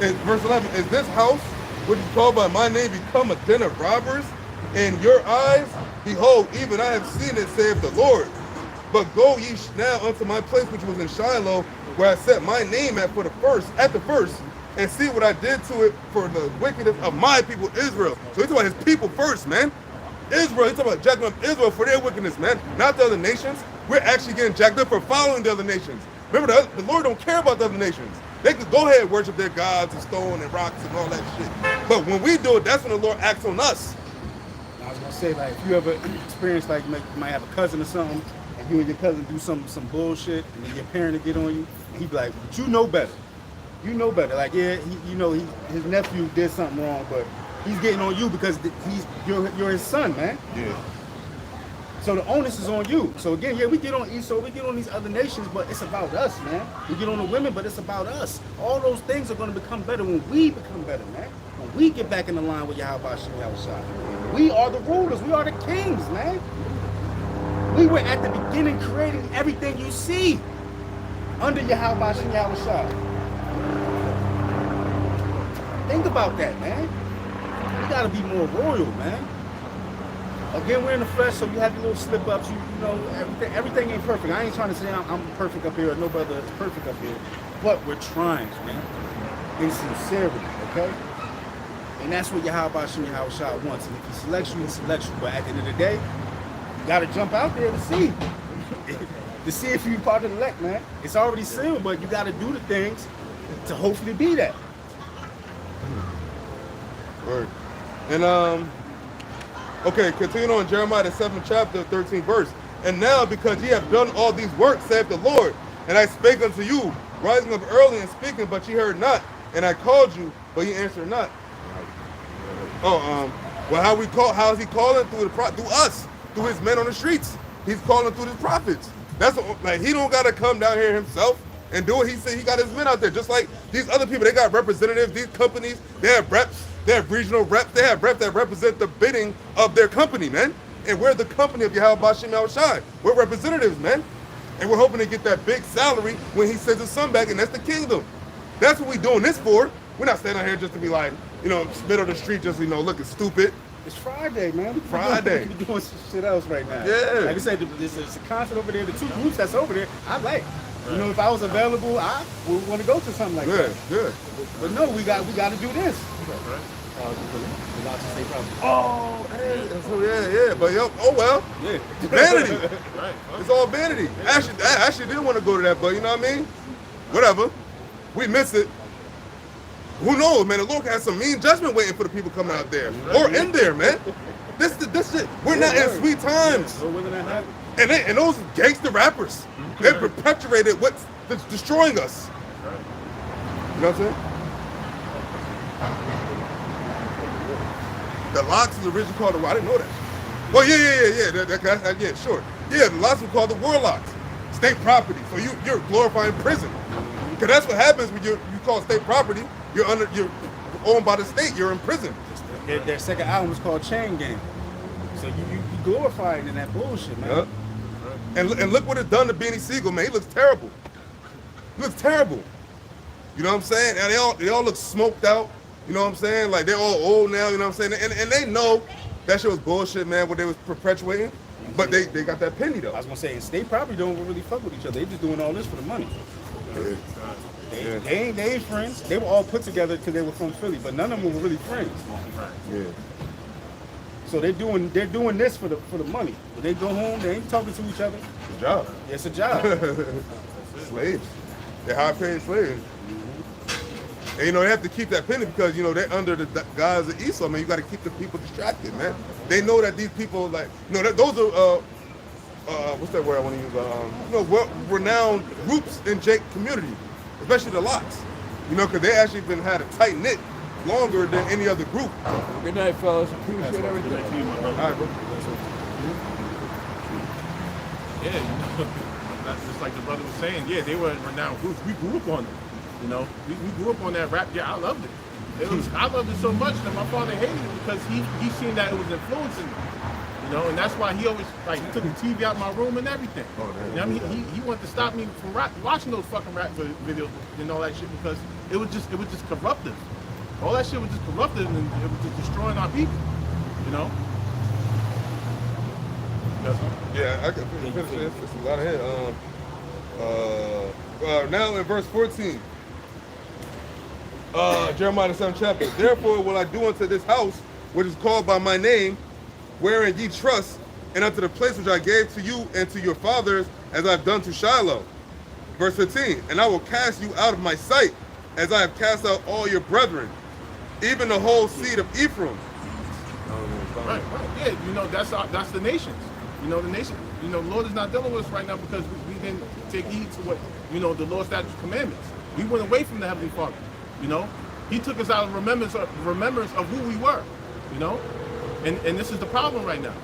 And verse 11, is this house, which is called by my name, become a den of robbers in your eyes? Behold, even I have seen it, saith the Lord. But go ye now unto my place which was in Shiloh, where I set my name at the first, and see what I did to it for the wickedness of my people Israel. So he's talking about his people first, man. Israel, he's talking about jacking up Israel for their wickedness, man. Not the other nations. We're actually getting jacked up for following the other nations. Remember, the Lord don't care about the other nations. They could go ahead and worship their gods and stone and rocks and all that shit. But when we do it, that's when the Lord acts on us. I was gonna say, like, if you ever experienced, like, you might have a cousin or something, and you and your cousin do some bullshit, and then your parent will get on you, and he'd be like, but you know better. You know better. Like, yeah, his nephew did something wrong, but he's getting on you because you're his son, man. Yeah. So the onus is on you. So again, yeah, we get on Esau, we get on these other nations, but it's about us, man. We get on the women, but it's about us. All those things are going to become better when we become better, man. When we get back in the line with YAHAWASHI, YAHAWASHI. We are the rulers. We are the kings, man. We were at the beginning creating everything you see under YAHAWASHI, YAHAWASHI. Think about that, man. We got to be more royal, man. Again, we're in the flesh, so you have your little slip-ups. You know, everything ain't perfect. I ain't trying to say I'm perfect up here or no brother is perfect up here. But we're trying, man. In sincerity, okay? And that's what YAHAWASHI, YAHAWASHI wants. And if he selects you, he selects you. But at the end of the day, you got to jump out there to see. To see if you're part of the elect, man. It's already sealed, but you got to do the things to hopefully be that. Word. And okay, continuing on Jeremiah the 7th chapter, 13th verse. And now because ye have done all these works, saith the Lord, and I spake unto you, rising up early and speaking, but ye heard not, and I called you, but ye answered not. Well, how is he calling? Through us, through his men on the streets. He's calling through his prophets. That's what, like, he don't gotta come down here himself and do it. He said he got his men out there, just like these other people. They got representatives. These companies, they have reps. They have regional reps. They have reps that represent the bidding of their company, man. And we're the company of YAHAWASHI, YAHAWASHI. We're representatives, man. And we're hoping to get that big salary when he sends his son back, and that's the kingdom. That's what we're doing this for. We're not standing out here just to be like, middle of the street, just, looking stupid. It's Friday, man. Friday. We're doing some shit else right now. Yeah. Like I said, there's a concert over there. The two groups that's over there, I like. Right. If I was available, I would want to go to something like that. Good. But no, we got to do this. Right. Oh, hey. Yeah. But oh well. Yeah. Vanity. Right. It's all vanity. I actually didn't want to go to that, but you know what I mean? Whatever. We miss it. Who knows, man? The Lord has some mean judgment waiting for the people coming out there. Or in there, man. This shit. We're not in sweet times. And those gangster rappers, they perpetuated what's destroying us. You know what I'm saying? The locks is originally called I didn't know that. Well, yeah. Yeah, sure. Yeah, the locks were called the warlocks. State property. So you're glorifying prison. Because that's what happens when you call state property. You're owned by the state. You're in prison. Their second album was called Chain Gang. So you glorifying in that bullshit, man. Yep. And look what it's done to Beanie Siegel, man. He looks terrible. He looks terrible. You know what I'm saying? And they all look smoked out. You know what I'm saying? Like, they're all old now, you know what I'm saying? And they know that shit was bullshit, man, what they was perpetuating. But they got that penny, though. I was going to say, and state property don't really fuck with each other. They just doing all this for the money. Yeah. They ain't friends. They were all put together because they were from Philly, but none of them were really friends. Yeah. So they're doing this for the money. When they go home, they ain't talking to each other. It's a job. It's a job. Slaves. They're high-paid slaves. And they have to keep that penny because they're under the guise of Esau, man. You got to keep the people distracted, man. They know that these people, like, those are what's that word I want to use? Renowned groups in Jake community, especially the locks. Because they actually had a tight knit longer than any other group. Good night, fellas. Appreciate everything. All right, bro. Yeah, that's just like the brother was saying. Yeah, they were renowned groups. We grew up on them. You know, we grew up on that rap. Yeah, I loved it. I loved it so much that my father hated it because he seen that it was influencing me. You know, and that's why he always like he took the TV out my room and everything. Oh, you know, I mean, he wanted to stop me from watching those fucking rap videos and all that shit because it was just corruptive. All that shit was just corruptive and it was just destroying our people. You know. Yeah, I can finish this. It's a lot of here. Now in verse 14, Jeremiah the 7th chapter. Therefore will I do unto this house, which is called by my name, wherein ye trust, and unto the place which I gave to you and to your fathers, as I have done to Shiloh. Verse 15, and I will cast you out of my sight, as I have cast out all your brethren, even the whole seed of Ephraim. Right. Yeah, you know, that's the nations. You know, the nation, you know, the Lord is not dealing with us right now because we didn't take heed to what, you know, the Lord, statutes, commandments. We went away from the Heavenly Father, you know. He took us out of remembrance of who we were, you know. And this is the problem right now,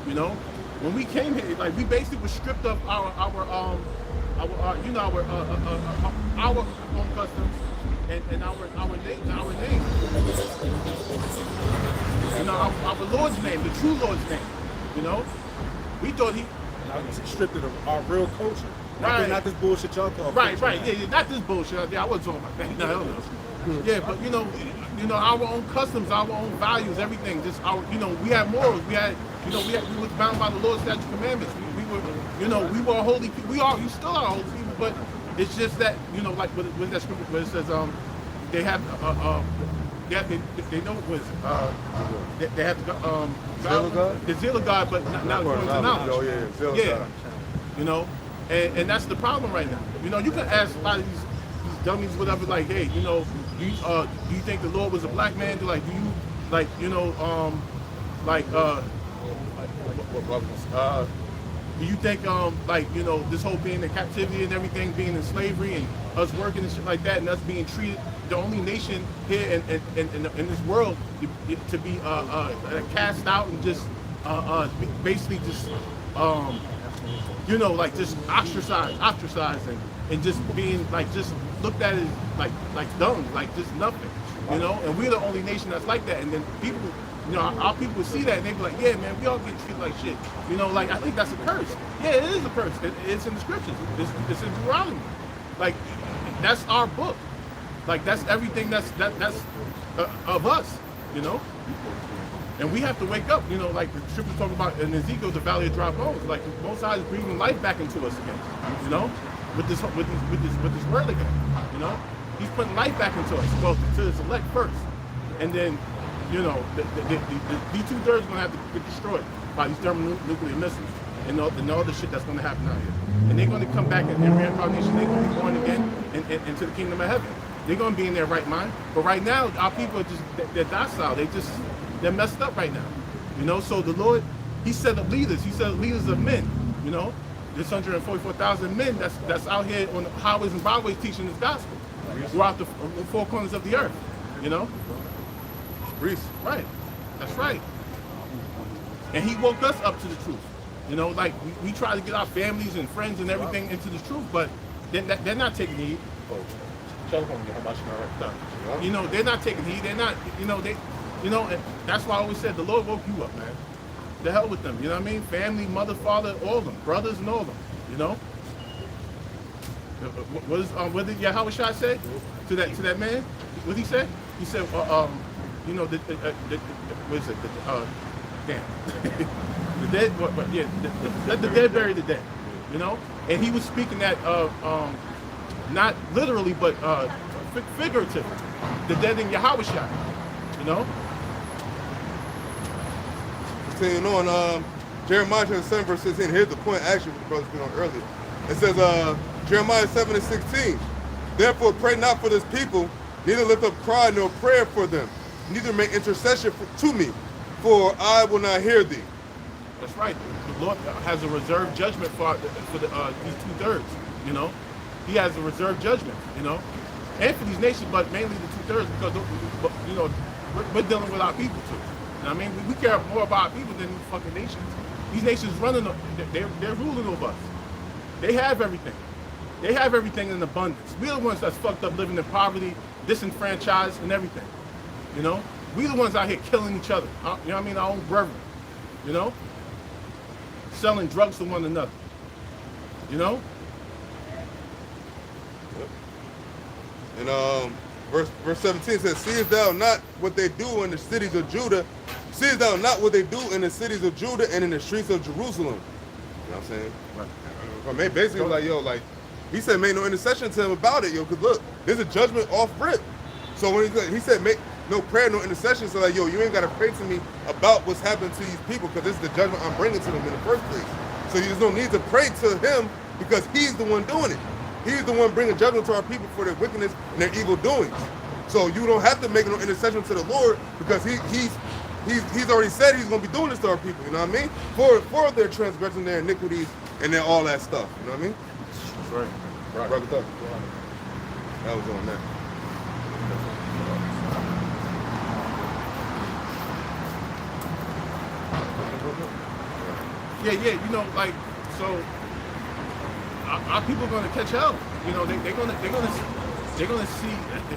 you know. When we came here, like, we basically were stripped of our own customs and our name. You know, our Lord's name, the true Lord's name, you know. We thought he stripped it of our real culture. Right. Not this bullshit y'all call. Right. Yeah, not this bullshit. I wasn't talking about that. No, hell no. Yeah, but you know, our own customs, our own values, everything. Just our, you know, we had morals. We had, you know, we was bound by the Lord's statutes, commandments. We were, you know, we were a holy people. We still are holy people, but it's just that, you know, like with that scripture where it says, they have, they know it was, they have the zeal of God, but not according to knowledge. Oh yeah, zeal of God. You know, and that's the problem right now. You know, you can ask a lot of these dummies, whatever, like, hey, you know, do you think the Lord was a black man? Do you, like, you know, do you think, like, you know, this whole being in captivity and everything, being in slavery and us working and shit like that, and us being treated, the only nation here in this world to be cast out and just basically just you know, like, just ostracized and just being like just looked at as like dumb, like just nothing, you know. And we're the only nation that's like that. And then people, you know, our people would see that and they be like, yeah, man, we all get treated like shit, you know. Like, I think that's a curse. Yeah, it is a curse. It's in the scriptures. It's in Deuteronomy. Like, that's our book. Like, that's everything that's of us, you know. And we have to wake up, you know, like the scripture talking about in Ezekiel, the valley of dry bones. Like, the Most High is breathing life back into us again, you know, with this word again, you know. He's putting life back into us, well, to his elect first, and then, you know, these 2/3 are gonna have to get destroyed by these thermonuclear missiles and all the shit that's gonna happen out here. And they're gonna come back in reincarnation. They're gonna be born again into the kingdom of heaven. They're gonna be in their right mind. But right now, our people are just, they're docile. They're messed up right now, you know. So the Lord, He set up leaders. He set up leaders of men, you know. There's 144,000 men that's out here on the highways and byways teaching this gospel throughout the 4 corners of the earth, you know. Reese. Right, that's right. And He woke us up to the truth, you know. Like, we try to get our families and friends and everything into the truth, but they're not taking heed. You know, they're not taking heed. They're not, you know, you know, and that's why I always said the Lord woke you up, man. The hell with them, you know what I mean? Family, mother, father, all of them, brothers and all of them, you know. What did YAHAWASHI say to that man? What did he say? He said, you know, what is it? Damn. The dead, yeah, let the dead bury the dead, you know. And he was speaking that not literally, but figuratively. The dead in YAHAWASHI, you know. Continuing on, Jeremiah 7 verse 16. Here's the point actually the brother's been on earlier. It says, Jeremiah 7:16. Therefore pray not for this people, neither lift up cry nor prayer for them, neither make intercession to me, for I will not hear thee. That's right. The Lord has a reserved judgment for these 2/3. You know, He has a reserved judgment. You know, and for these nations, but mainly the 2/3 because you know we're dealing with our people too. You know what I mean, we care more about our people than these fucking nations. These nations running, they're ruling over us. They have everything. They have everything in abundance. We're the ones that's fucked up, living in poverty, disenfranchised, and everything. You know, we the ones out here killing each other. You know what I mean? Our own brethren. You know, selling drugs to one another. You know. And verse 17 says, "Seest thou not what they do in the cities of Judah? Seest thou not what they do in the cities of Judah and in the streets of Jerusalem?" You know what I'm saying? Right. I mean, basically, like, yo, like, he said, make no intercession to him about it, yo, because look, there's a judgment off rip. So when he said, make no prayer, no intercession, so like, yo, you ain't got to pray to me about what's happening to these people, because this is the judgment I'm bringing to them in the first place. So there's no need to pray to him, because he's the one doing it. He's the one bringing judgment to our people for their wickedness and their evil doings. So you don't have to make no intercession to the Lord, because he's already said he's going to be doing this to our people, you know what I mean? For their transgression, their iniquities, and their all that stuff, you know what I mean? That's right. Right. That was on that. Yeah, you know, like, so our people are going to catch hell. You know, they're going to see.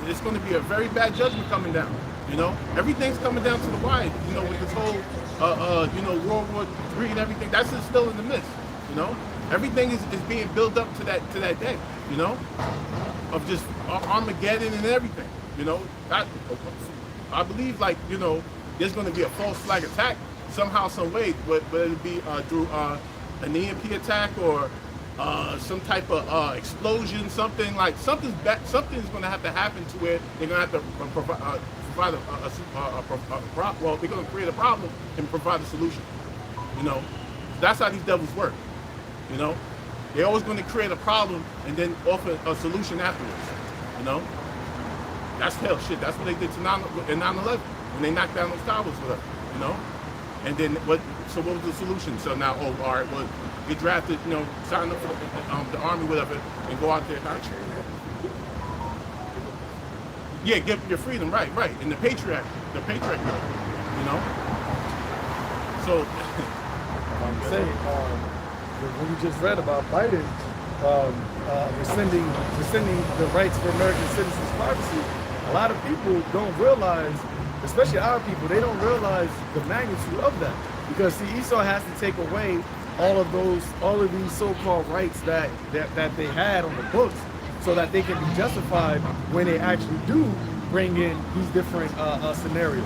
It's going to be a very bad judgment coming down. You know, everything's coming down to the wire. You know, with this whole, you know, World War III and everything. That's still in the midst. You know, everything is being built up to that day. You know, of just Armageddon and everything. You know, I believe, like, you know, there's going to be a false flag attack somehow, some way, whether it be through an EMP attack or some type of explosion, something's going to have to happen to where they're going to have to provide well, they're going to create a problem and provide a solution. You know, that's how these devils work. You know, they're always going to create a problem and then offer a solution afterwards. You know, that's hell shit. That's what they did to 9/11 when they knocked down those towers with us. You know, and then what? So what was the solution? So now, all right, well, get drafted, you know, sign up for the army, whatever, and go out there. Yeah, get your freedom, right, and the Patriot, you know. So, I'm saying, what we just read about Biden rescinding the rights for American citizens' privacy, a lot of people don't realize, especially our people, they don't realize the magnitude of that. Because see, Esau has to take away all of these so-called rights that they had on the books, so that they can be justified when they actually do bring in these different scenarios.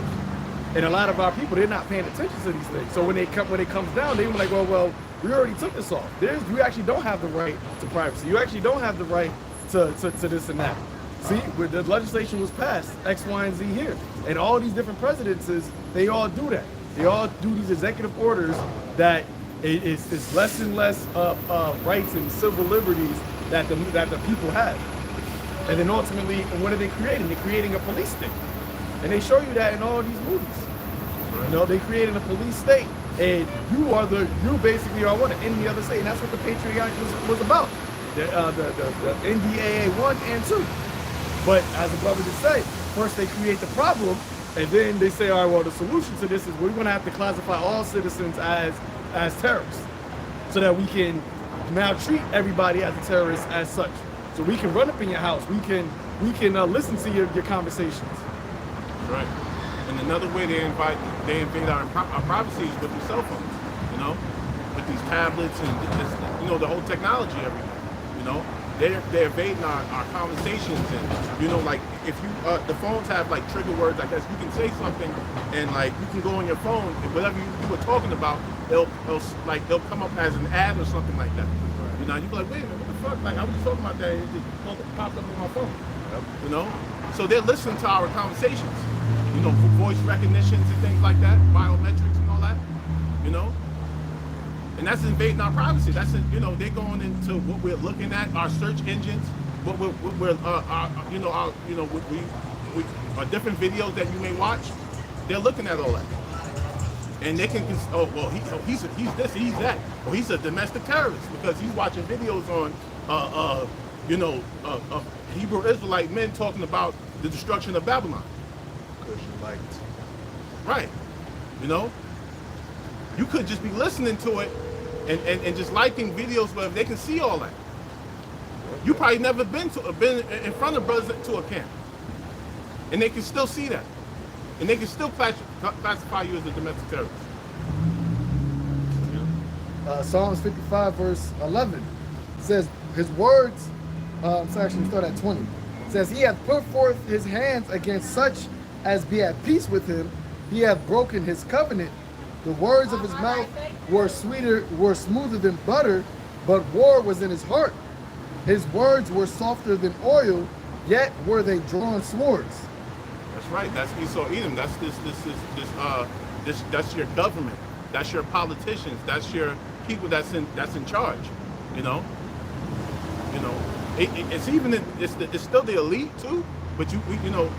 And a lot of our people, they're not paying attention to these things. So when it comes down, they were like, well, we already took this off. You actually don't have the right to privacy. You actually don't have the right to this and that. See, when the legislation was passed, X, Y, and Z here. And all these different presidencies, they all do that. They all do these executive orders that it's less and less rights and civil liberties that the people have. And then ultimately, what are they creating? They're creating a police state. And they show you that in all these movies. You know, they created a police state. And you basically are what? In the other state. And that's what the Patriot Act was about. The NDAA 1 and 2. But as the brother just said, first they create the problem, and then they say, all right, well, the solution to this is we're going to have to classify all citizens as terrorists, so that we can now treat everybody as a terrorist as such. So we can run up in your house, we can listen to your conversations. Right. And another way they invade our privacy is with the cell phones. You know, with these tablets and this, you know, the whole technology, everything. You know. They're evading our conversations, and you know, like if you the phones have like trigger words. I guess you can say something, and like you can go on your phone and whatever you were talking about, they'll come up as an ad or something like that. Right. You know, you be like, wait a minute, what the fuck? Like I was just talking about that, it just popped up on my phone. Yep. You know, so they're listening to our conversations. You know, for voice recognitions and things like that, biometrics and all that. You know. And that's invading our privacy. That's, you know, they're going into what we're looking at, our search engines, what we're different videos that you may watch. They're looking at all that, and they can, he's this, he's that, or he's a domestic terrorist because he's watching videos on you know, Hebrew Israelite men talking about the destruction of Babylon. Because you liked. Right. You know? You could just be listening to it and just liking videos where they can see all that. You probably never been in front of brothers to a camp. And they can still see that. And they can still classify you as a domestic terrorist. Psalms 55 verse 11 says his words, it's actually start at 20. It says he hath put forth his hands against such as be at peace with him. He hath broken his covenant. The words of his mouth were smoother than butter, but war was in his heart. His words were softer than oil, yet were they drawn swords. That's right. That's Esau Edom. That's that's your government. That's your politicians. That's your people that's in charge. You know. It's still the elite too. But we don't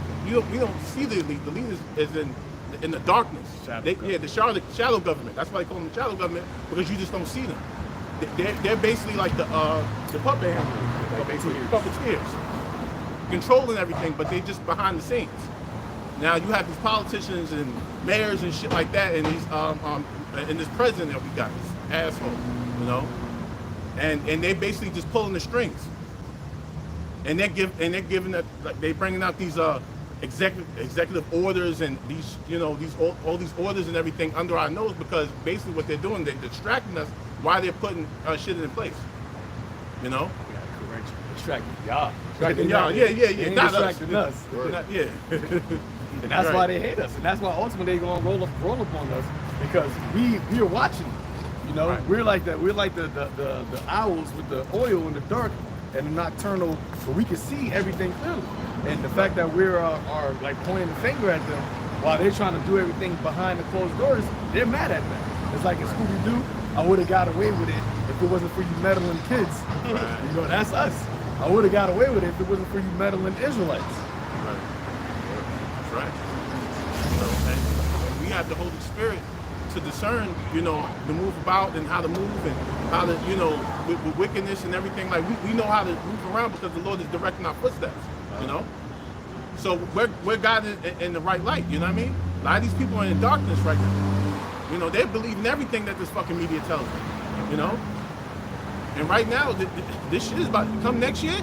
see the elite. The elite is in the darkness. The shadow government. That's why they call them the shadow government, because you just don't see them. They're basically like the puppet handlers, puppeteers, controlling everything, but they just behind the scenes. Now you have these politicians and mayors and shit like that, and these and this president that we got, this asshole, you know, and they basically just pulling the strings, and they're bringing out these executive orders and these all these orders and everything under our nose, because basically what they're doing, they're distracting us while they're putting shit in place, you know. Distracting y'all. Yeah. Not distracting us. Yeah. And that's why they hate us, and that's why ultimately they're gonna roll up on us, because we are watching. You know, right. We're like the owls with the oil in the dark and the nocturnal, where we can see everything clearly. And the fact that we're like pointing the finger at them while they're trying to do everything behind the closed doors, they're mad at that. It's like in Scooby-Doo, I would have got away with it if it wasn't for you meddling kids. Right. You know, that's us. I would have got away with it if it wasn't for you meddling Israelites. Right. That's right. And we have the Holy Spirit to discern, you know, to move about and how to move and how to, you know, with wickedness and everything. Like we know how to move around because the Lord is directing our footsteps, you know. So we're guided in the right light, you know what I mean? A lot of these people are in darkness right now. You know, they're believing everything that this fucking media tells them, you know. And right now, this shit is about to come next year.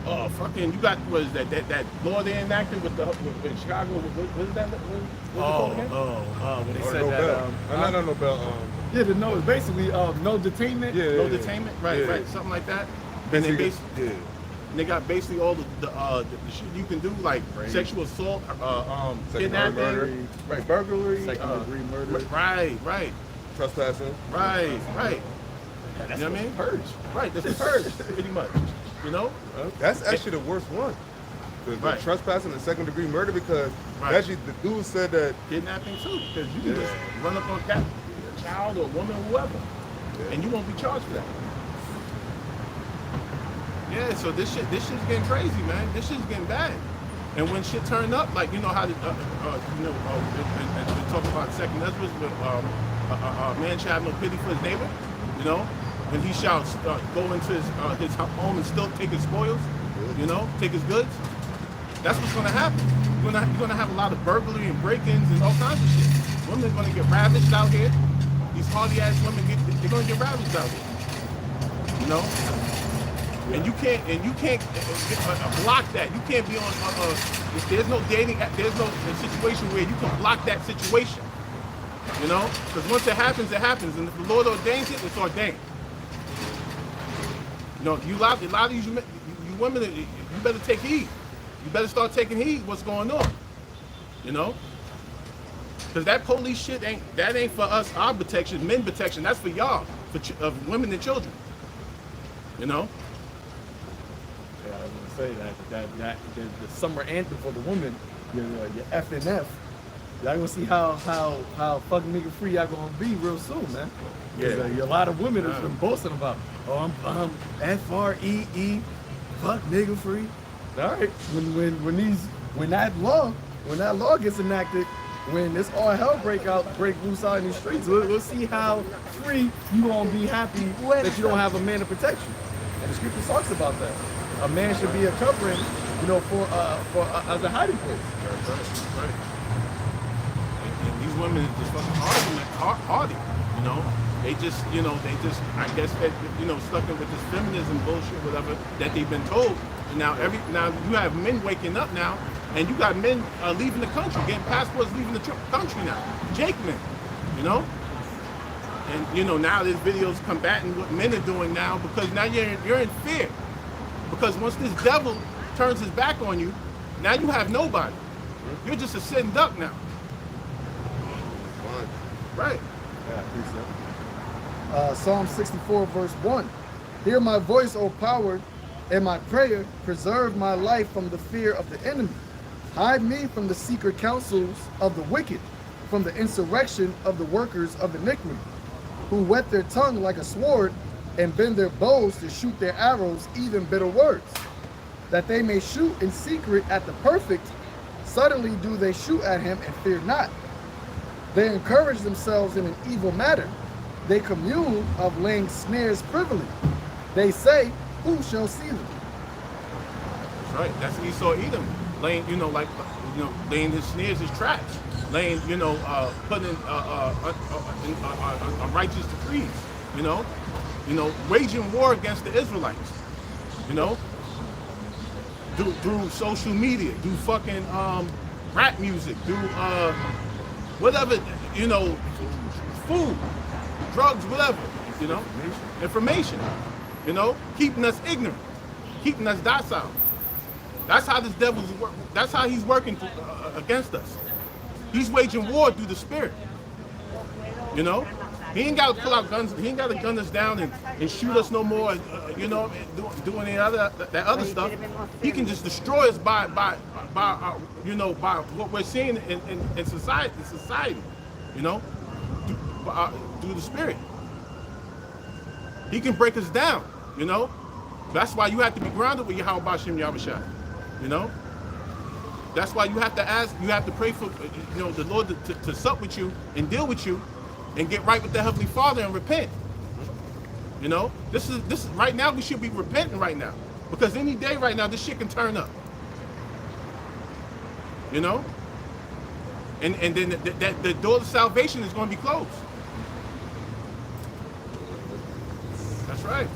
Oh, fucking, you got, what is that law they enacted with in Chicago, what is that? When they said no that, bail. No bail. It's basically no detainment. No detainment, right, something like that. And they got basically all the shit you can do, like sexual assault, kidnapping, burglary, second-degree murder. Right. Trespassing. Right. Yeah, that's you know what I mean? Purge. Right, that's the purge, pretty much. You know? That's actually the worst one. The trespassing and second-degree murder, because actually the dude said that kidnapping too, because you can just run up on a child or a woman or whoever, and you won't be charged for that. Yeah, so this shit's getting crazy, man. This shit's getting bad. And when shit turn up, like, you know how, and talk about second Ezra's with a man shall have no pity for his neighbor, you know? When he shall go into his home and still take his spoils, you know, take his goods. That's what's going to happen. You're going to have a lot of burglary and break-ins and all kinds of shit. Women are going to get ravished out here. These hardy-ass women, they're going to get ravished out here. You know? And you can't block that. You can't be on. There's no dating. There's no situation where you can block that situation. You know, because once it happens, and if the Lord ordains it, it's ordained. You know, a lot of these you women, you better take heed. You better start taking heed what's going on. You know, because that police shit ain't for us. Our protection, men protection. That's for y'all, of women and children. You know. Yeah, I was gonna say that the summer anthem for the women, your FNF. Y'all gonna see how fucking nigga free y'all gonna be real soon, man. Yeah, a lot of women have been boasting about, I'm FREE, fuck nigga free. All right, when that law gets enacted, when this all hell break loose out in the streets, we'll see how free you gonna be happy that you don't have a man to protect you. And the scripture talks about that. a man should be a covering, you know, for as a hiding place. Right. And these women are just fucking hardy, you know. They just, you know, I guess that, you know, stuck in with this feminism bullshit, whatever, that they've been told. And now you have men waking up now, and you got men leaving the country, getting passports, leaving the country now. Jake men, you know. And you know, now there's videos combating what men are doing now, because now you're in fear. Because once this devil turns his back on you, now you have nobody. You're just a sitting duck now. Right. Psalm 64 verse 1. Hear my voice, O power, and my prayer. Preserve my life from the fear of the enemy. Hide me from the secret counsels of the wicked, from the insurrection of the workers of iniquity, who whet their tongue like a sword and bend their bows to shoot their arrows, even bitter words, that they may shoot in secret at the perfect. Suddenly do they shoot at him and fear not. They encourage themselves in an evil matter. They commune of laying snares privily. They say, who shall see them? That's right. That's Esau Edom, laying, you know, like, you know, laying his snares, his traps, laying, you know, putting righteous decrees, you know, waging war against the Israelites, you know, through social media, through fucking rap music, through whatever, you know, food, drugs, whatever, you know, information, you know, keeping us ignorant, keeping us docile. That's how this devil's working. That's how he's working against us. He's waging war through the spirit. You know, he ain't got to pull out guns. He ain't got to gun us down and shoot us no more. You know, do any other that other stuff. He can just destroy us by you know, by what we're seeing in society. You know, through the spirit. He can break us down. You know, that's why you have to be grounded with YAHAWASHI. You know, that's why you have to ask, you have to pray for, you know, the Lord to sup with you and deal with you and get right with the Heavenly Father and repent. You know, this is right now, we should be repenting right now, because any day right now this shit can turn up. You know, and then the door to salvation is going to be closed. That's right.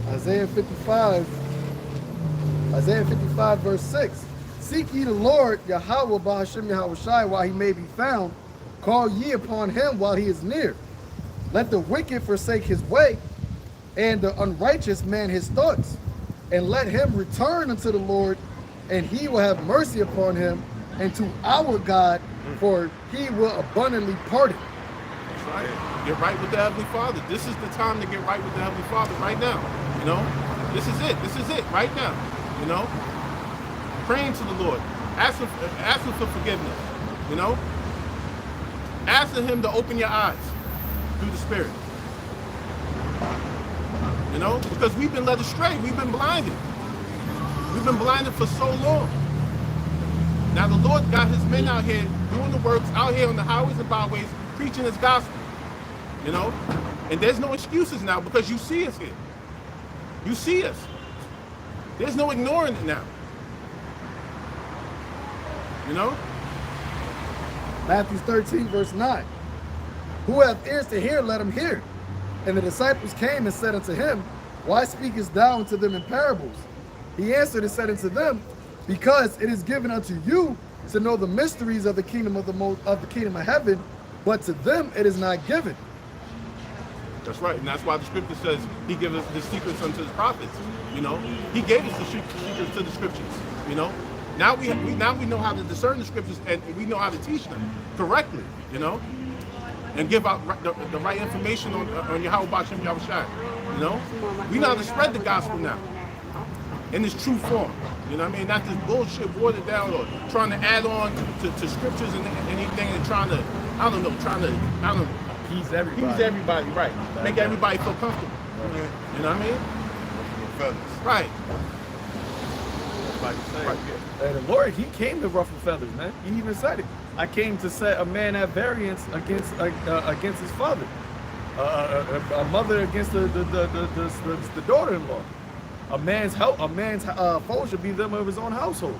Isaiah 55 verse 6. Seek ye the Lord, Yahawah Bahashem Yahawashi, while he may be found. Call ye upon him while he is near. Let the wicked forsake his way, and the unrighteous man his thoughts. And let him return unto the Lord, and he will have mercy upon him, and to our God, for he will abundantly pardon. That's right. Get right with the Heavenly Father. This is the time to get right with the Heavenly Father right now. You know, this is it. This is it right now. You know, praying to the Lord, asking for forgiveness. You know, asking him to open your eyes through the Spirit. You know, because we've been led astray. We've been blinded. We've been blinded for so long. Now the Lord got his men out here doing the works, out here on the highways and byways, preaching his gospel. You know, and there's no excuses now, because you see us here. You see us. There's no ignoring it now. You know? Matthew 13 verse 9. Who hath ears to hear, let him hear. And the disciples came and said unto him, why speakest thou unto them in parables? He answered and said unto them, because it is given unto you to know the mysteries of the kingdom of the kingdom of heaven, but to them it is not given. That's right, and that's why the scripture says he gives us the secrets unto his prophets. You know, he gave us the secrets to the scriptures. You know, now we know how to discern the scriptures, and we know how to teach them correctly. You know, and give out the right information on YAHAWASHI. You know, we know how to spread the gospel now in its true form. You know what I mean? Not this bullshit watered down or trying to add on to scriptures and anything, and trying to He's everybody. He's everybody, right. Make everybody feel comfortable. Right. You know what I mean? Right. Right. And the Lord, he came to ruffle feathers, man. He even said it. I came to set a man at variance against his father. A mother against the daughter-in-law. a man's foe should be them of his own household.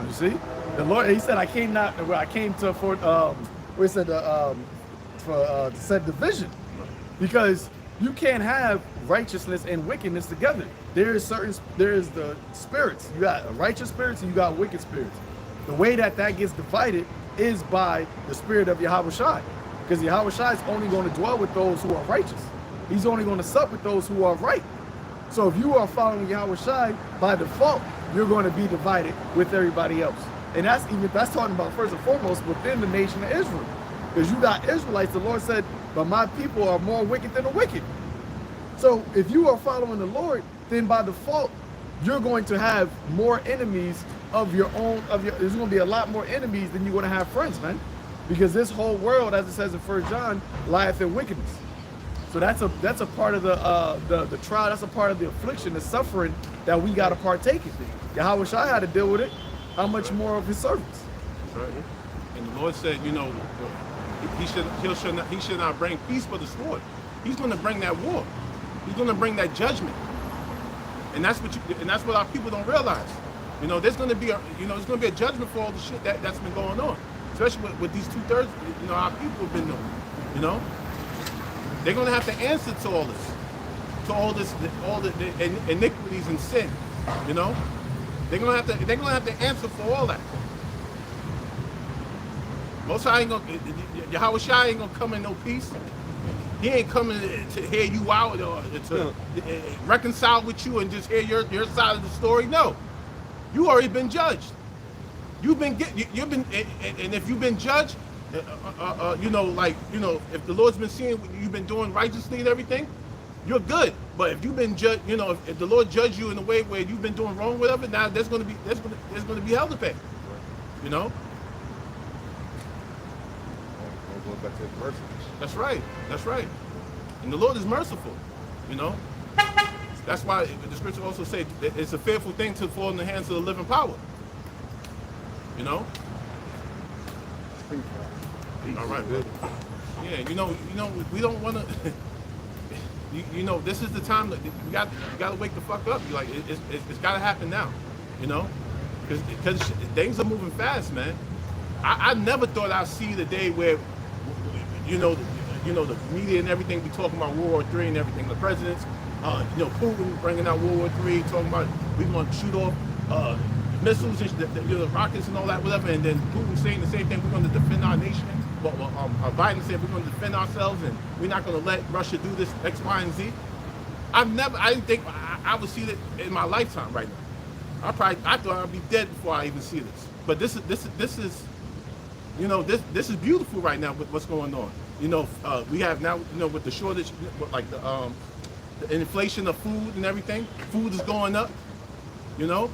You see, the Lord, he said, I came to set division, because you can't have righteousness and wickedness together. There is the spirits. You got righteous spirits and you got wicked spirits. The way that gets divided is by the spirit of Yahawashi, because Yahawashi is only going to dwell with those who are righteous. He's only going to sup with those who are right. So if you are following Yahawashi, by default, you're going to be divided with everybody else. And that's talking about first and foremost within the nation of Israel. Because you got Israelites, the Lord said, but my people are more wicked than the wicked. So if you are following the Lord, then by default, you're going to have more enemies of your own, there's going to be a lot more enemies than you're going to have friends, man. Because this whole world, as it says in 1 John, lieth in wickedness. So that's a part of the trial, that's a part of the affliction, the suffering that we got to partake in. Yahawashi had to deal with it. How much more of his servants? That's right. And the Lord said, you know, he should not bring peace but the sword. He's going to bring that war. He's going to bring that judgment. And that's what our people don't realize. You know, there's going to be a judgment for all the shit that's been going on, especially with these 2/3. You know, our people have been doing. You know, they're going to have to answer to all the iniquities and sin. You know, they're going to have to answer for all that. Most High ain't gonna, Yahawashi ain't gonna come in no peace. He ain't coming to hear you out or to reconcile with you and just hear your side of the story. No, you already been judged. You've been, and if you've been judged, you know, if the Lord's been seeing what you've been doing righteously and everything, you're good. But if you've been judged, you know, if the Lord judged you in a way where you've been doing wrong, whatever, now there's gonna be hell to pay. You know. That's right. That's right. And the Lord is merciful, you know. That's why the scripture also says it's a fearful thing to fall in the hands of the living power. You know. All right, brother. Yeah, you know, we don't want to. you know, this is the time that you got to wake the fuck up. Like it's got to happen now, you know, because things are moving fast, man. I never thought I'd see the day where, you know, the media and everything be talking about World War III and everything. The presidents, you know, Putin bringing out World War III, talking about we're going to shoot off missiles and the rockets and all that, whatever. And then Putin saying the same thing, we're going to defend our nation. But Biden said we're going to defend ourselves and we're not going to let Russia do this X, Y, and Z. I didn't think I would see that in my lifetime right now. I thought I'd be dead before I even see this. But this is. You know, this is beautiful right now with what's going on. You know, we have now, you know, with the shortage, like the inflation of food and everything. Food is going up. You know,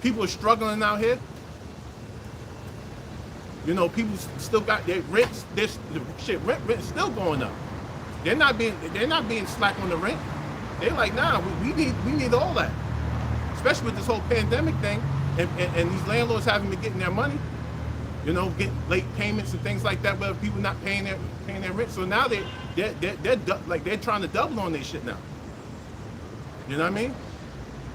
people are struggling out here. You know, people still got their rents. Rent is still going up. They're not being slack on the rent. They're like, nah, we need all that. Especially with this whole pandemic thing, and these landlords having been getting their money. You know, get late payments and things like that, where people not paying their rent. So now they're trying to double on their shit now. You know what I mean?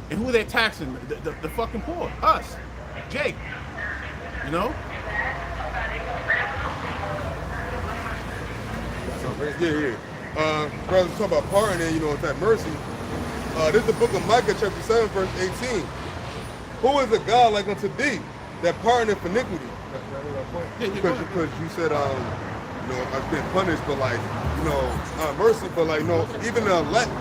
And who are they taxing? The fucking poor, us, Jake. You know? Yeah. Brothers talk about pardoning, you know, with that mercy. This is the book of Micah, chapter 7, verse 18. Who is a God like unto thee, that pardoneth iniquity? Because you said, you know, I've been punished, but like, you know, mercy, but like, you know, even the elect,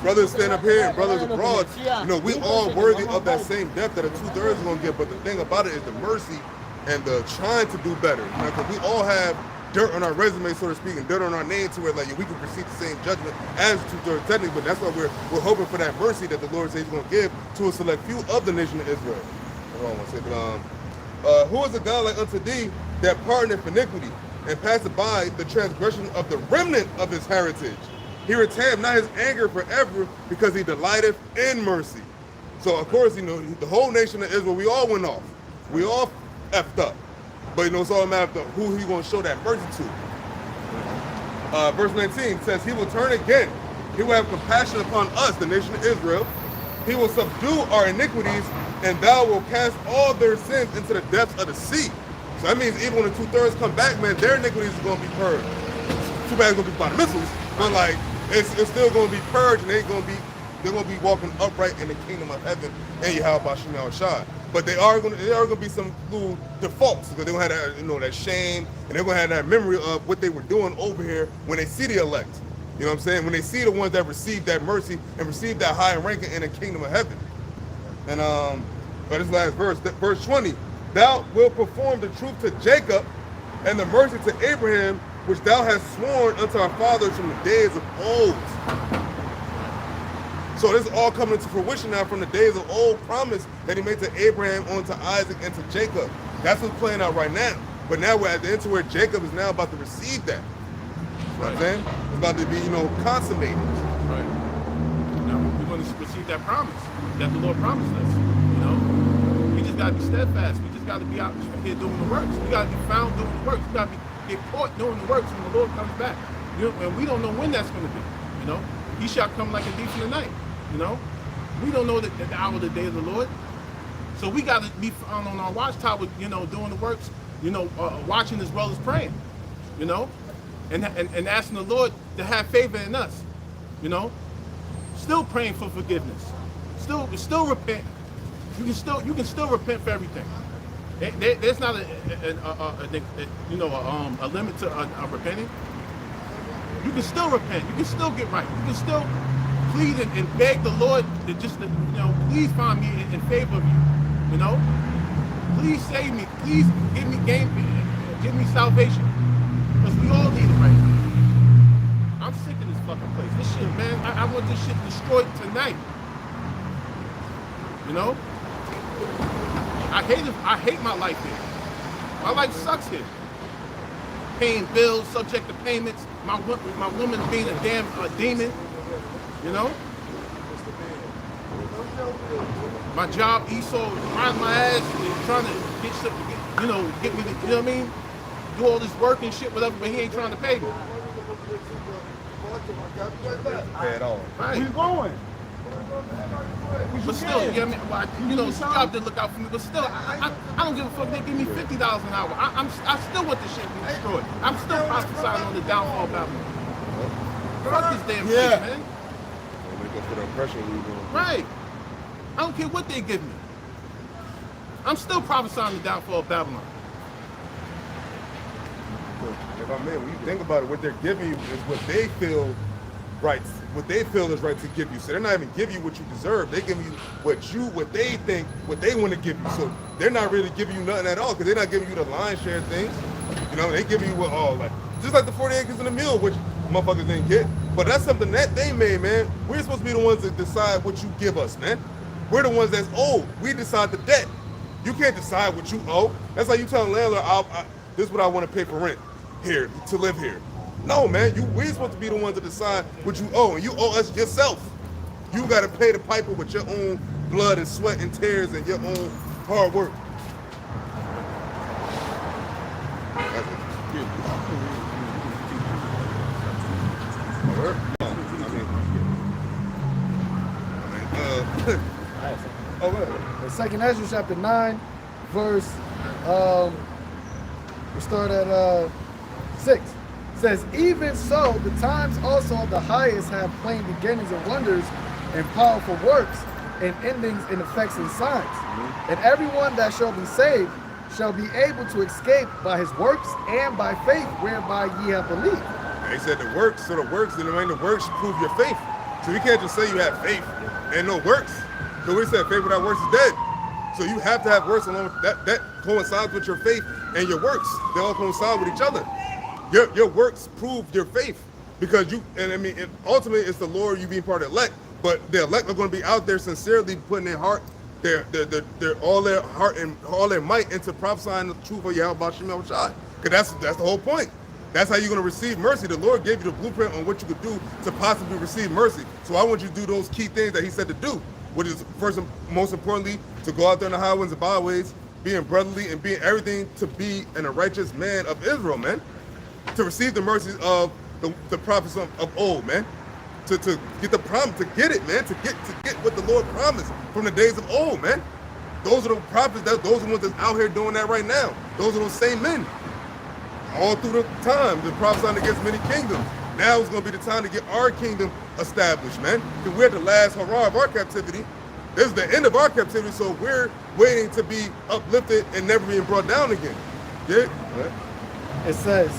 brothers stand up here and brothers abroad, you know, we all worthy of that same death that a 2/3 is going to get. But the thing about it is the mercy and the trying to do better. You know, because we all have dirt on our resume, so to speak, and dirt on our name to where like we can receive the same judgment as 2/3 technically. But that's why we're hoping for that mercy that the Lord says He's going to give to a select few of the nation of Israel. Hold on one second. Who is a God like unto thee that pardoneth iniquity and passeth by the transgression of the remnant of his heritage? He retaineth not his anger forever, because he delighteth in mercy. So of course, you know, the whole nation of Israel, we all went off. We all effed up. But you know, it's all a matter of who He's going to show that mercy to. Verse 19 says, He will turn again. He will have compassion upon us, the nation of Israel, He will subdue our iniquities, and thou will cast all their sins into the depths of the sea. So that means even when the 2/3 come back, man, their iniquities are going to be purged. Too bad it's going to be by the missiles, but like it's still going to be purged, and they're going to be walking upright in the kingdom of heaven and YAHAWASHI. But there are going to be some little defaults, because they're going to have that, that shame, and they're going to have that memory of what they were doing over here when they see the elect. You know what I'm saying? When they see the ones that received that mercy and received that high ranking in the kingdom of heaven. And but this last verse, verse 20, thou wilt perform the truth to Jacob and the mercy to Abraham, which thou hast sworn unto our fathers from the days of old. So this is all coming into fruition now from the days of old promise that he made to Abraham, on to Isaac, and to Jacob. That's what's playing out right now. But now we're at the end to where Jacob is now about to receive that. You know what I'm saying? It's about to be, consummated. Right. Now we're going to receive that promise that the Lord promised us. We just got to be steadfast. We just got to be out here doing the works. We got to be found doing the works. We got to get caught doing the works when the Lord comes back. And we don't know when that's going to be. He shall come like a thief in the night. We don't know the hour of the day of the Lord. So we got to be found on our watchtower, doing the works, watching as well as praying, and asking the Lord to have favor in us, still praying for forgiveness, still repent. You can still repent for everything. There's not a limit to repenting. You can still repent. You can still get right. You can still plead and beg the Lord to just, please find me in favor of you. Please save me. Please give me salvation. Because we all need it right now. I'm sick of this fucking place. This shit, man, I want this shit destroyed tonight. I hate my life here. My life sucks here. Paying bills, subject to payments, my woman being a damn demon, My job, Esau, riding my ass, and trying to get me to, do all this work and shit, whatever, but he ain't trying to pay me. Pay it all. Right. Where you going? But still, job did look out for me. But still, I don't give a fuck. They give me $50 an hour. I still want this shit to be destroyed. I'm still prophesying on the downfall of Babylon. Fuck this damn shit, man. Make up for the oppression we doing. Right. I don't care what they give me. I'm still prophesying the downfall of Babylon. If I may, when you think about it, what they're giving you is what they feel right. What they feel is right to give you. So they're not even giving you what you deserve. They give you what they think, what they want to give you. So they're not really giving you nothing at all, because they're not giving you the lion's share things. They give you just like the 40 acres and a mule, which motherfuckers didn't get. But that's something that they made, man. We're supposed to be the ones that decide what you give us, man. We're the ones that's owed. We decide the debt. You can't decide what you owe. That's like you telling landlord, this is what I want to pay for rent here, to live here. No, man, we're supposed to be the ones to decide what you owe, and you owe us yourself. You got to pay the piper with your own blood and sweat and tears and your own hard work. The second Ezra chapter 9, verse, we start at 6. It says, even so, the times also of the highest have plain beginnings and wonders and powerful works and endings and effects and signs. And everyone that shall be saved shall be able to escape by his works and by faith whereby ye have believed. They said the works, the works prove your faith. So you can't just say you have faith and no works. So we said faith without works is dead. So you have to have works along with that. That coincides with your faith and your works. They all coincide with each other. Your works prove your faith, because ultimately it's the Lord, you being part of the elect. But the elect are going to be out there sincerely putting their heart, all their heart and all their might into prophesying the truth of YAHAWASHI. Because that's the whole point. That's how you're going to receive mercy. The Lord gave you the blueprint on what you could do to possibly receive mercy. So I want you to do those key things that he said to do, which is first and most importantly, to go out there in the highways and byways, being brotherly and being everything to be a righteous man of Israel, man. To receive the mercies of the prophets of old, man. to get the promise, to get it, man, to get what the Lord promised from the days of old, man. Those are the prophets, those are the ones that's out here doing that right now. Those are those same men. All through the time, the prophesying against many kingdoms. Now it's going to be the time to get our kingdom established, man. Because we're at the last hurrah of our captivity. This is the end of our captivity, so we're waiting to be uplifted and never being brought down again. Yeah? Right. It says,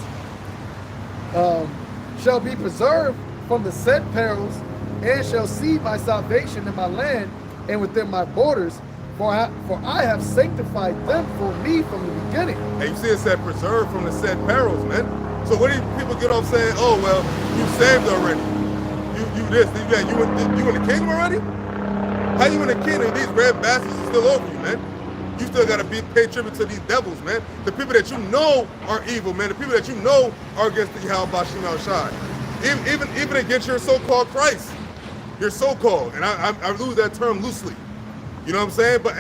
shall be preserved from the said perils, and shall see my salvation in my land and within my borders, for I have sanctified them for me from the beginning. And you see it said preserved from the said perils, man. So what do people get off saying, oh, well, you saved already. You this, that, you in the kingdom already? How you in the kingdom? These red bastards are still over you, man. You still got to pay tribute to these devils, man. The people that you know are evil, man. The people that you know are against the YAHAWASHI. Even against your so-called Christ. Your so-called. And I lose that term loosely. You know what I'm saying? But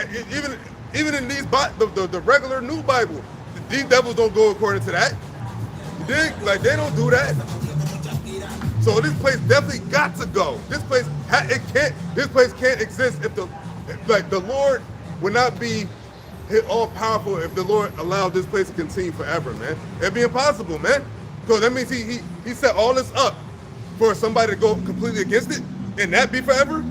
even in these, the regular new Bible, these devils don't go according to that. You dig? Like, they don't do that. So this place definitely got to go. This place can't exist if the Lord would not be all powerful if the Lord allowed this place to continue forever, man. It'd be impossible, man. Because that means he set all this up for somebody to go completely against it and that be forever?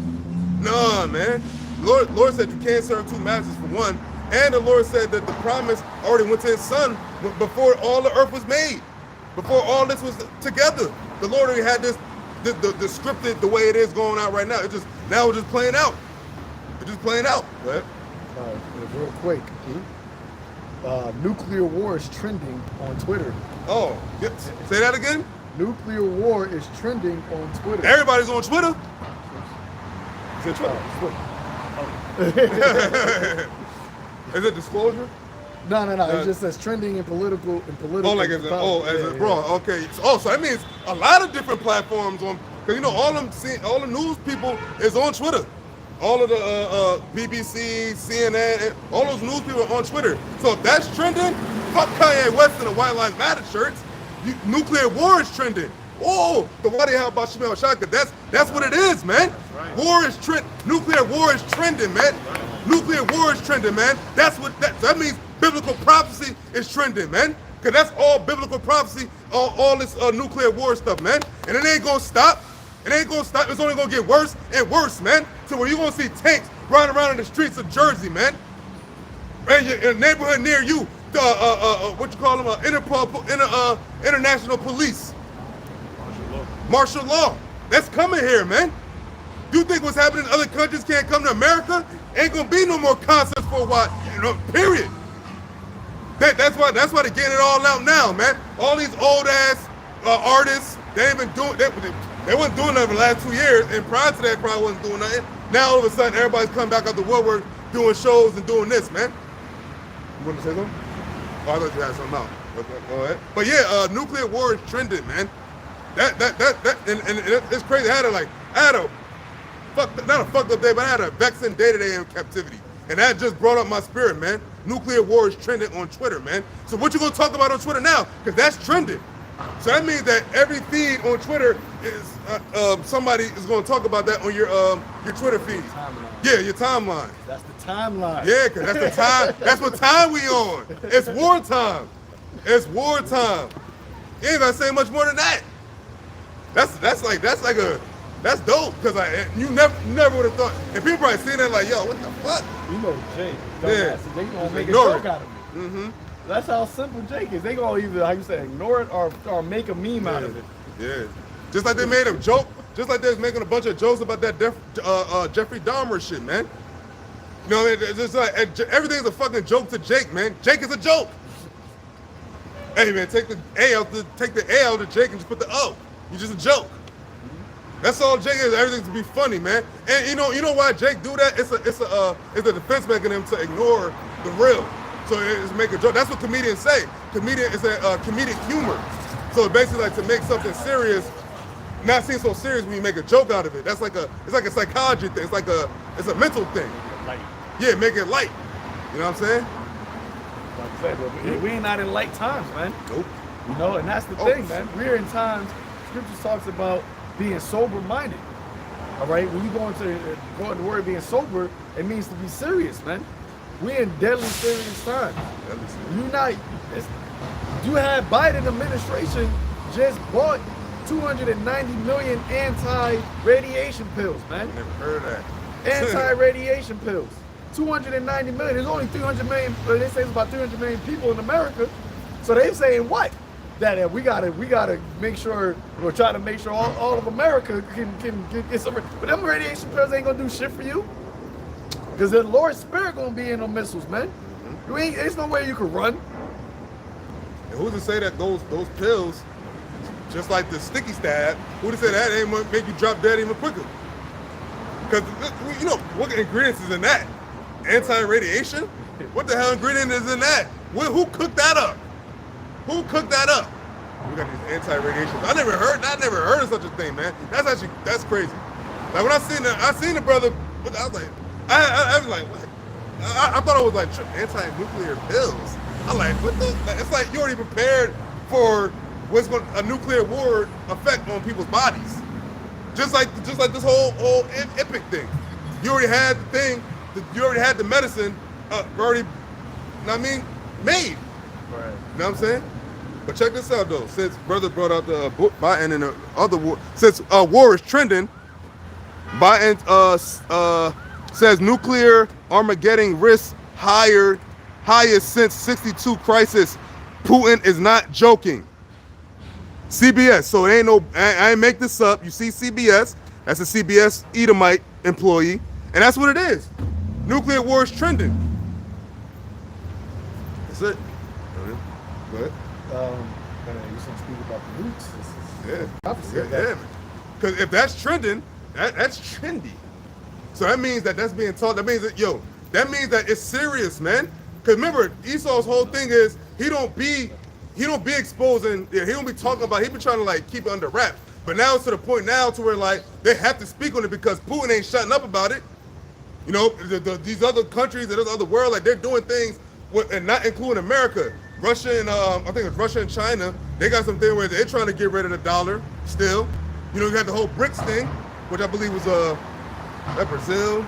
Nah, man. Lord said you can't serve two masters for one. And the Lord said that the promise already went to his son before all the earth was made. Before all this was together. The Lord already had the scripted the way it is going out right now. Now it's just playing out. It's just playing out. Right? Real quick. Nuclear war is trending on Twitter. Oh, say that again? Nuclear war is trending on Twitter. Everybody's on Twitter? Is it Twitter? Is it disclosure? No. It just says trending in political. Oh, like bro. Okay. So that means a lot of different platforms on, because you know all the news people is on Twitter. All of the BBC, CNN, all those news people are on Twitter. So if that's trending, fuck Kanye West and the White Lives Matter shirts. Nuclear war is trending. Oh, the YAHAWASHI, that's what it is, man. Right. War is nuclear war is trending, man. Right. Nuclear war is trending, man. That means biblical prophecy is trending, man. Because that's all biblical prophecy, all this nuclear war stuff, man. And it ain't gonna stop. It ain't gonna stop. It's only gonna get worse and worse, man. To where you're gonna see tanks riding around in the streets of Jersey, man. And in a neighborhood near you, what you call them, international police. Martial law. That's coming here, man. You think what's happening in other countries can't come to America? Ain't gonna be no more concerts for a while, period. That's why they're getting it all out now, man. All these old ass artists, they ain't been doing they wasn't doing nothing for the last 2 years, and prior to that probably wasn't doing nothing. Now all of a sudden everybody's coming back out the woodwork doing shows and doing this, man. You want to say something? Oh, I thought you had something out. Okay, go ahead. But yeah, nuclear war is trending, man. And it's crazy. I had not a fucked up day, but I had a vexing day-to-day in captivity. And that just brought up my spirit, man. Nuclear war is trending on Twitter, man. So what you gonna talk about on Twitter now? Because that's trending. So that means that every feed on Twitter is somebody is gonna talk about that on your Twitter feed. Yeah, your timeline. That's the timeline. Yeah, because that's the time. That's what time we on. It's wartime. It's wartime. You ain't gonna say much more than that. That's dope, because you never would have thought, and people probably seeing that like, yo, what the fuck? You know Jake, they gonna make a Ignore joke it. out of it. That's how simple Jake is. They gonna either, how you say, ignore it or make a meme out of it. Yeah, just like they made a joke, just like they was making a bunch of jokes about that Jeffrey Dahmer shit, man. You know, it's just like everything's a fucking joke to Jake, man. Jake is a joke. Hey man, take the A out to Jake and just put the O. You're just a joke. That's all Jake is. Everything's to be funny, man. And you know why Jake do that? It's a defense mechanism to ignore the real. So it's make a joke. That's what comedians say. Comedian is a comedic humor. So it's basically like to make something serious, not seem so serious when you make a joke out of it. It's like a psychology thing. It's a mental thing. Light. Yeah, make it light. You know what I'm saying? Like I said, but we ain't not in light times, man. Nope. You know, and that's the thing, man. We're in times. Scripture talks about being sober-minded. All right, when you go into the word being sober, it means to be serious, man. We're in deadly serious times. You had Biden administration just bought 290 million anti-radiation pills, man. Never heard of that. Anti-radiation pills. 290 million. There's only 300 million. They say it's about 300 million people in America. So they're saying what? That we gotta make sure, we're trying to make sure all of America can get some. But them radiation pills ain't gonna do shit for you. Because the Lord's Spirit gonna be in them missiles, man. There's no way you can run. And who's to say that those pills, just like the sticky stab, who's to say that ain't gonna make you drop dead even quicker? Because you know what ingredients is in that? Anti-radiation? What the hell ingredient is in that? Who cooked that up? Who cooked that up? We got these anti-radiation. I never heard of such a thing, man. That's crazy. Like when I seen the brother, I was like, I was like, what? I thought it was like anti-nuclear pills. I'm like, what the? It's like you already prepared for what's going a nuclear war effect on people's bodies. Just like this whole epic thing. You already had the thing. You already had the medicine already. Made. Right. You know what I'm saying? But check this out though. Since brother brought out the Biden and the other war, since war is trending, Biden says nuclear Armageddon risks highest since '62 crisis. Putin is not joking. CBS. So it ain't no. I ain't make this up. You see CBS. That's a CBS Edomite employee, and that's what it is. Nuclear war is trending. That's it. Go ahead. You should speak about the nukes. Yeah. Because if that's trending, that's trendy. So that means that's being taught. That means that it's serious, man. Because remember, Esau's whole thing is he don't be exposing. He don't be talking about. He be trying to like keep it under wraps. But now it's to the point now to where like they have to speak on it because Putin ain't shutting up about it. You know, these other countries, this other world, like they're doing things, and not including America. Russia and I think it's Russia and China. They got something where they're trying to get rid of the dollar still. You know, you got the whole BRICS thing, which I believe was Brazil,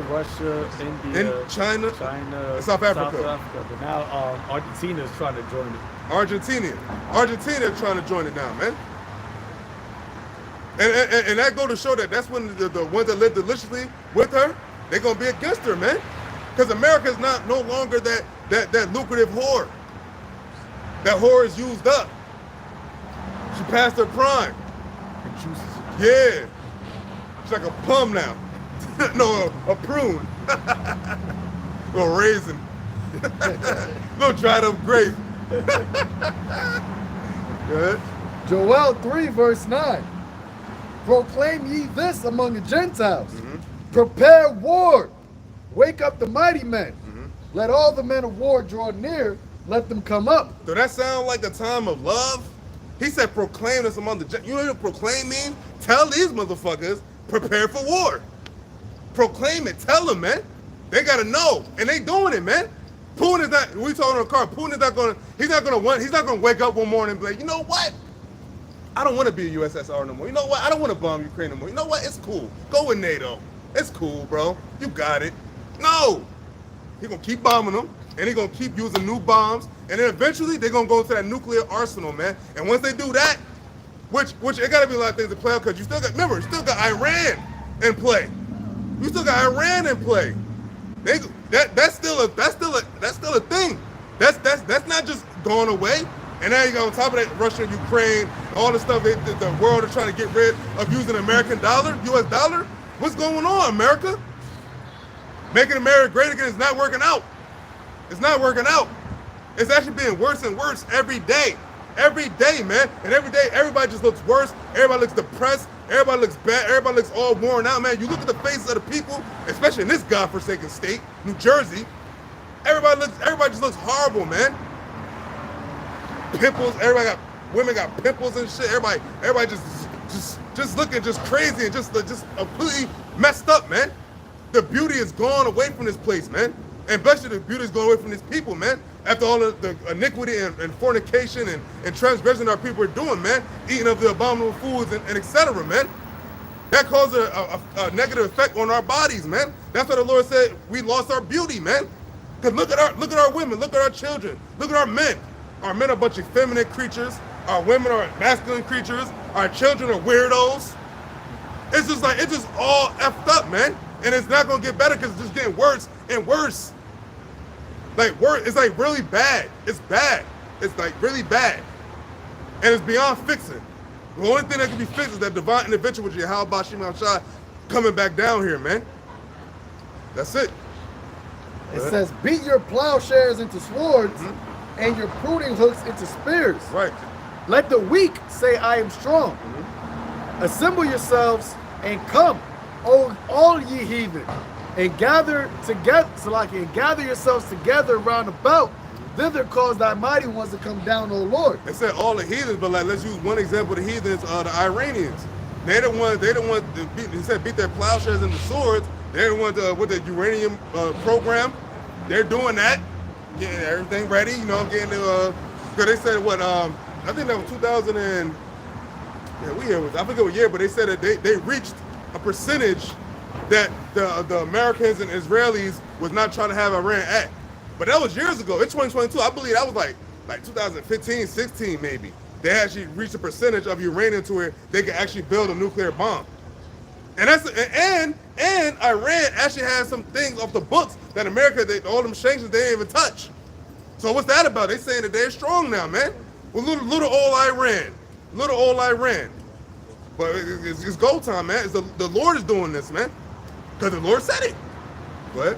Russia, India, and China, and South Africa. But now Argentina is trying to join it. Argentina is trying to join it now, man. And that go to show that that's when the ones that live deliciously with her, they're gonna be against her, man. Because America is no longer that lucrative whore. That whore is used up. She passed her prime. Yeah. She's like a plum now. No, a prune. Or a raisin. Little dried up grape. Good. Joel 3 verse 9. Proclaim ye this among the Gentiles. Prepare war. Wake up the mighty men. Let all the men of war draw near. Let them come up. Does that sound like the time of love? He said proclaim this among the Gentiles. You know what proclaim mean? Tell these motherfuckers, prepare for war. Proclaim it. Tell them, man. They got to know. And they doing it, man. Putin is not, we talking on the car, Putin is not going to, he's not going to wake up one morning and be like, you know what? I don't want to be a USSR no more. You know what? I don't want to bomb Ukraine no more. You know what? It's cool. Go with NATO. It's cool, bro. You got it. No. He's going to keep bombing them, and he's going to keep using new bombs, and then eventually they're going to go to that nuclear arsenal, man. And once they do that, which it got to be a lot of things to play out, because you still got, remember, you still got Iran in play. You still got Iran in play. That's still a thing. That's not just going away. And now you got on top of that, Russia, Ukraine, all the stuff the world is trying to get rid of using American dollar, U.S. dollar. What's going on, America? Making America great again is not working out. It's not working out. It's actually being worse and worse every day. Every day, man. And every day, everybody just looks worse. Everybody looks depressed. Everybody looks bad. Everybody looks all worn out, man. You look at the faces of the people, especially in this godforsaken state, New Jersey. Everybody just looks horrible, man. Pimples. Women got pimples and shit. Everybody just looking just crazy and just completely messed up, man. The beauty is gone away from this place, man. And especially the beauty is going away from these people, man. After all of the iniquity and fornication and transgression our people are doing, man, eating of the abominable foods and etc., man. That causes a negative effect on our bodies, man. That's why the Lord said we lost our beauty, man. Because look at our women, look at our children, look at our men. Our men are a bunch of feminine creatures. Our women are masculine creatures. Our children are weirdos. It's just all effed up, man. And it's not gonna get better because it's just getting worse and worse. It's like really bad. It's bad. It's like really bad. And it's beyond fixing. The only thing that can be fixed is that divine intervention with YAHAWASHI coming back down here, man. That's it. It says, beat your plowshares into swords and your pruning hooks into spears. Right. Let the weak say, I am strong. Assemble yourselves and come, O all ye heathen, and gather together, and gather yourselves together round about. Thither cause thy mighty ones to come down, O Lord. It said all the heathens, but like let's use one example of the heathens, the Iranians. They the ones to beat, he said beat their plowshares into swords. They're the ones with the uranium program. They're doing that, getting everything ready, you know, getting the because they said what I think that was 2000 and I forget what year, but they said that they reached a percentage that the Americans and Israelis was not trying to have Iran at. But that was years ago. It's 2022. I believe that was like 2015, 16 maybe. They actually reached a percentage of uranium to where they could actually build a nuclear bomb. And and Iran actually has some things off the books that America, all them sanctions, they didn't even touch. So what's that about? They saying that they're strong now, man. Well, little old Iran. But it's go time, man. It's the Lord is doing this, man. Because the Lord said it. What?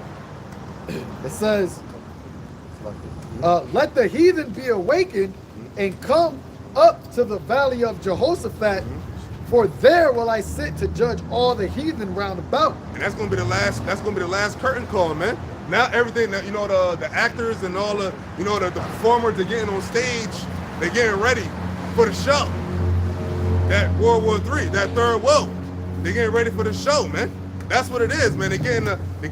It says, let the heathen be awakened and come up to the valley of Jehoshaphat, for there will I sit to judge all the heathen round about. And that's gonna be the last curtain call, man. Now everything that the actors and all the the performers, they're getting on stage, they're getting ready for the show. That World War III, that third world. They're getting ready for the show, man. That's what it is, man. They're getting what's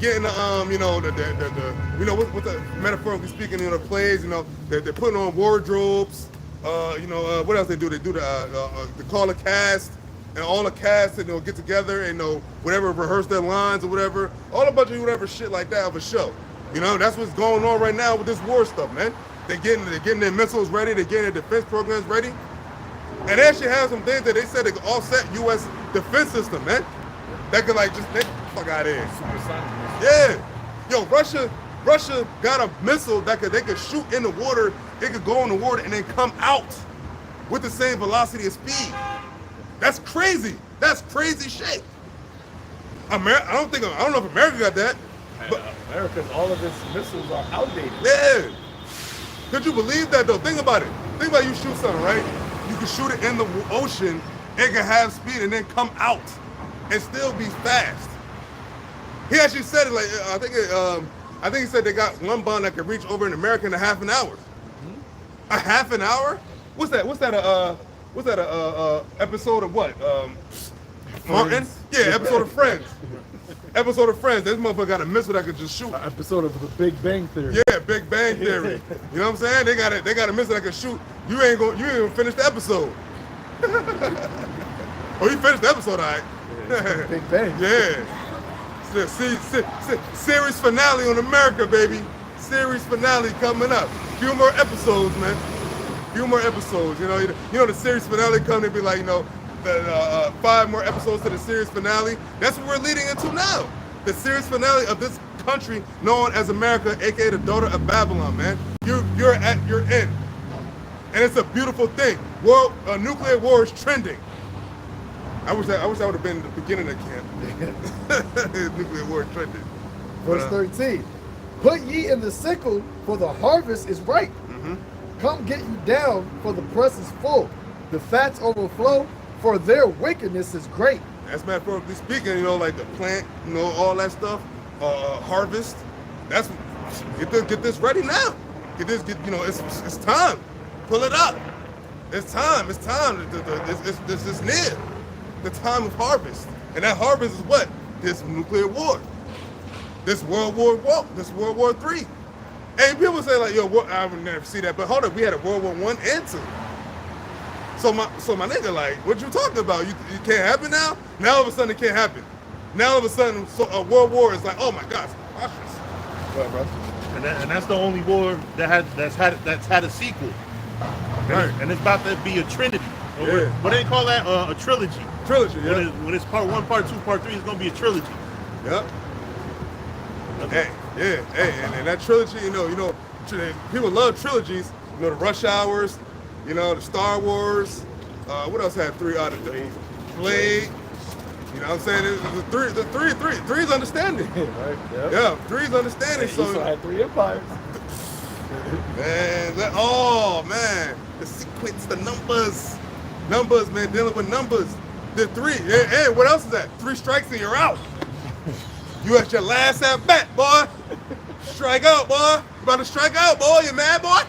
the metaphorically speaking, the plays, they're putting on wardrobes, what else they do? They do the call of cast, and all the cast get together and whatever, rehearse their lines or whatever, all a bunch of whatever shit like that of a show. That's what's going on right now with this war stuff, man. They're getting their missiles ready, they're getting their defense programs ready. And they actually have some things that they said they could offset U.S. defense system, man. That could just get the fuck out of here. Yeah. Yo, Russia got a missile that they could shoot in the water, it could go in the water and then come out with the same velocity and speed. That's crazy. That's crazy shit. I don't know if America got that. But America's, all of its missiles are outdated. Yeah. Could you believe that though? Think about it. Think about you shoot something, right? You can shoot it in the ocean, it can have speed and then come out and still be fast. He actually said it I think he said they got one bomb that could reach over in America in a half an hour. A half an hour? What's that episode of what? Martin? Yeah, episode of Friends. Episode of Friends. This motherfucker got a missile that could just shoot. Episode of the Big Bang Theory. Yeah, Big Bang Theory. You know what I'm saying? They got a missile that can shoot. You ain't even finish the episode. Oh, you finished the episode, all right. Yeah, Big Bang. Yeah. Series finale on America, baby. Series finale coming up. Few more episodes, man. Few more episodes. The series finale coming to be like, 5 more episodes to the series finale. That's what we're leading into now. The series finale of this country known as America, aka the daughter of Babylon, man. You're at your end. And it's a beautiful thing. Nuclear war is trending. I wish I would have been in the beginning of camp. Nuclear war trending. Verse 13. Put ye in the sickle, for the harvest is ripe. Come get you down, for the press is full. The fats overflow, for their wickedness is great. That's metaphorically speaking, like the plant, all that stuff, harvest. That's get this ready now. It's time. Pull it up. It's time. It's near. The time of harvest. And that harvest is what? This nuclear war. This World War III. And people say like, yo, what, I would never see that. But hold up, we had a World War I and II. So my nigga, like, what you talking about? You can't happen now? Now all of a sudden it can't happen. Now all of a sudden a world war is like, oh my God, watch this. Well, bro. And that's the only war that's had a sequel. Right. And it's about to be a trinity. Yeah. What do they call that? A trilogy. Trilogy, yeah. When it's part 1, part 2, part 3, it's gonna be a trilogy. Yep. Hey, yeah, hey, and that trilogy, you know, people love trilogies. You know, the Rush Hours, you know, the Star Wars. What else had 3 out of the Blade? You know what I'm saying? The three's understanding. Right. Yep. Yeah, three's understanding. So So, had 3 empires. man, man, the sequence, the numbers, man, dealing with numbers. The 3, hey, what else is that? 3 strikes and you're out. You at your last at bat, boy. Strike out, boy. You about to strike out, boy. You mad, boy?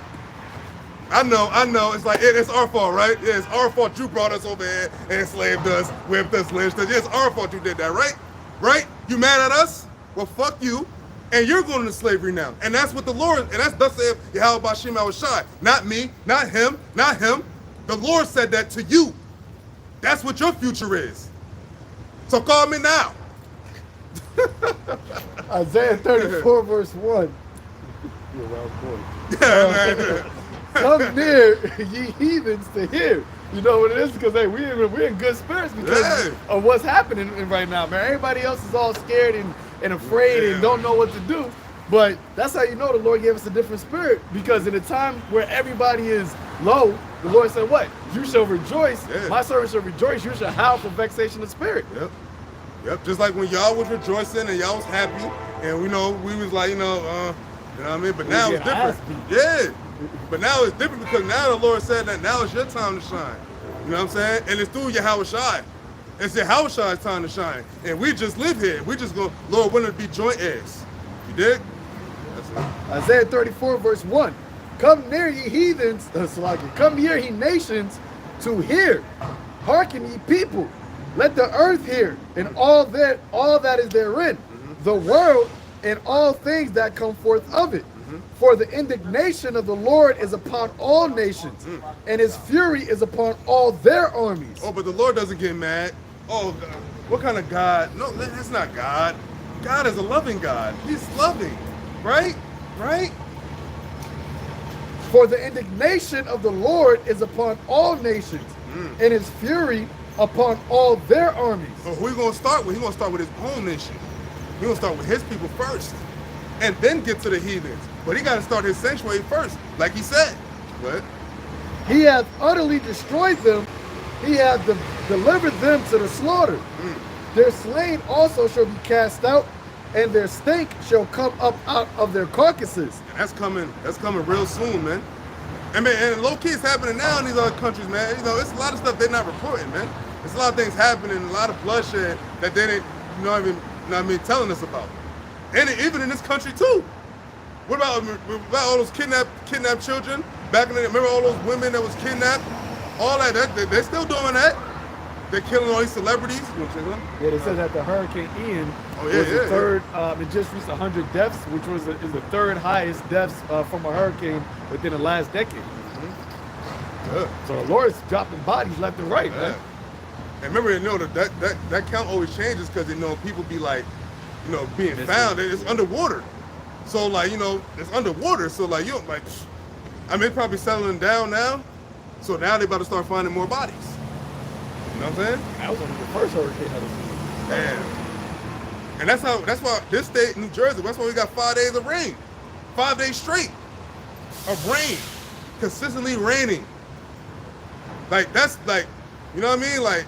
I know. It's like, it's our fault, right? Yeah, it's our fault you brought us over here and enslaved us, whipped us, lynched us. Yeah, it's our fault you did that, right? Right? You mad at us? Well, fuck you. And you're going into slavery now. And that's what the Lord, and that's thus saith YAHAWASHI. Not me, not him, not him. The Lord said that to you. That's what your future is. So call me now. Isaiah 34 verse 1. You're well born. Yeah, man. Come near, ye heathens, to hear. You know what it is? Because hey, we're in good spirits because of what's happening right now, man. Everybody else is all scared and afraid and don't know what to do. But that's how you know the Lord gave us a different spirit. Because in a time where everybody is low, the Lord said, what? You shall rejoice. Yeah. My servant shall rejoice. You shall howl for vexation of spirit. Yep. Just like when y'all was rejoicing and y'all was happy, and we was like, you know what I mean? But now it's different. Yeah. But now it's different because now the Lord said that now it's your time to shine. You know what I'm saying? And it's through YAHAWASHI. It's YAHAWASHI's time to shine. And we just live here. We just go, Lord, willing to be joint heirs. You dig? That's it. Isaiah 34 verse 1. Come near, ye heathens, come near, ye nations, to hear. Hearken, ye people. Let the earth hear, and all that is therein, the world and all things that come forth of it. For the indignation of the Lord is upon all nations, and his fury is upon all their armies. Oh, but the Lord doesn't get mad. Oh, God. What kind of God? No, that's not God. God is a loving God. He's loving, right? Right? For the indignation of the Lord is upon all nations, and his fury upon all their armies. So who he gonna start with? He's gonna start with his own nation. He's gonna start with his people first, and then get to the heathens. But he gotta start his sanctuary first, like he said. What? He hath utterly destroyed them. He hath delivered them to the slaughter. Their slain also shall be cast out, and their stink shall come up out of their carcasses. And that's coming real soon, man. And man, and low key it's happening now in these other countries, man. You know, it's a lot of stuff they're not reporting, man. There's a lot of things happening, a lot of bloodshed that they didn't, telling us about. And even in this country too. What about all those kidnapped children back in the day? Remember all those women that was kidnapped? All that they're still doing that. They're killing all these celebrities. Yeah, they said that the Hurricane Ian was the third. It just reached 100 deaths, which is the third highest deaths from a hurricane within the last decade. So the Lord's dropping bodies left and right, man. And remember, that count always changes because people be like, being found. It's underwater. So like, it's underwater. So like, it's probably settling down now. So now they about to start finding more bodies. You know what I'm saying? That was one of the first hurricanes I've seen. Man. And that's why this state, New Jersey, that's why we got 5 days of rain. 5 days straight of rain. Consistently raining. Like, that's like, you know what I mean? Like,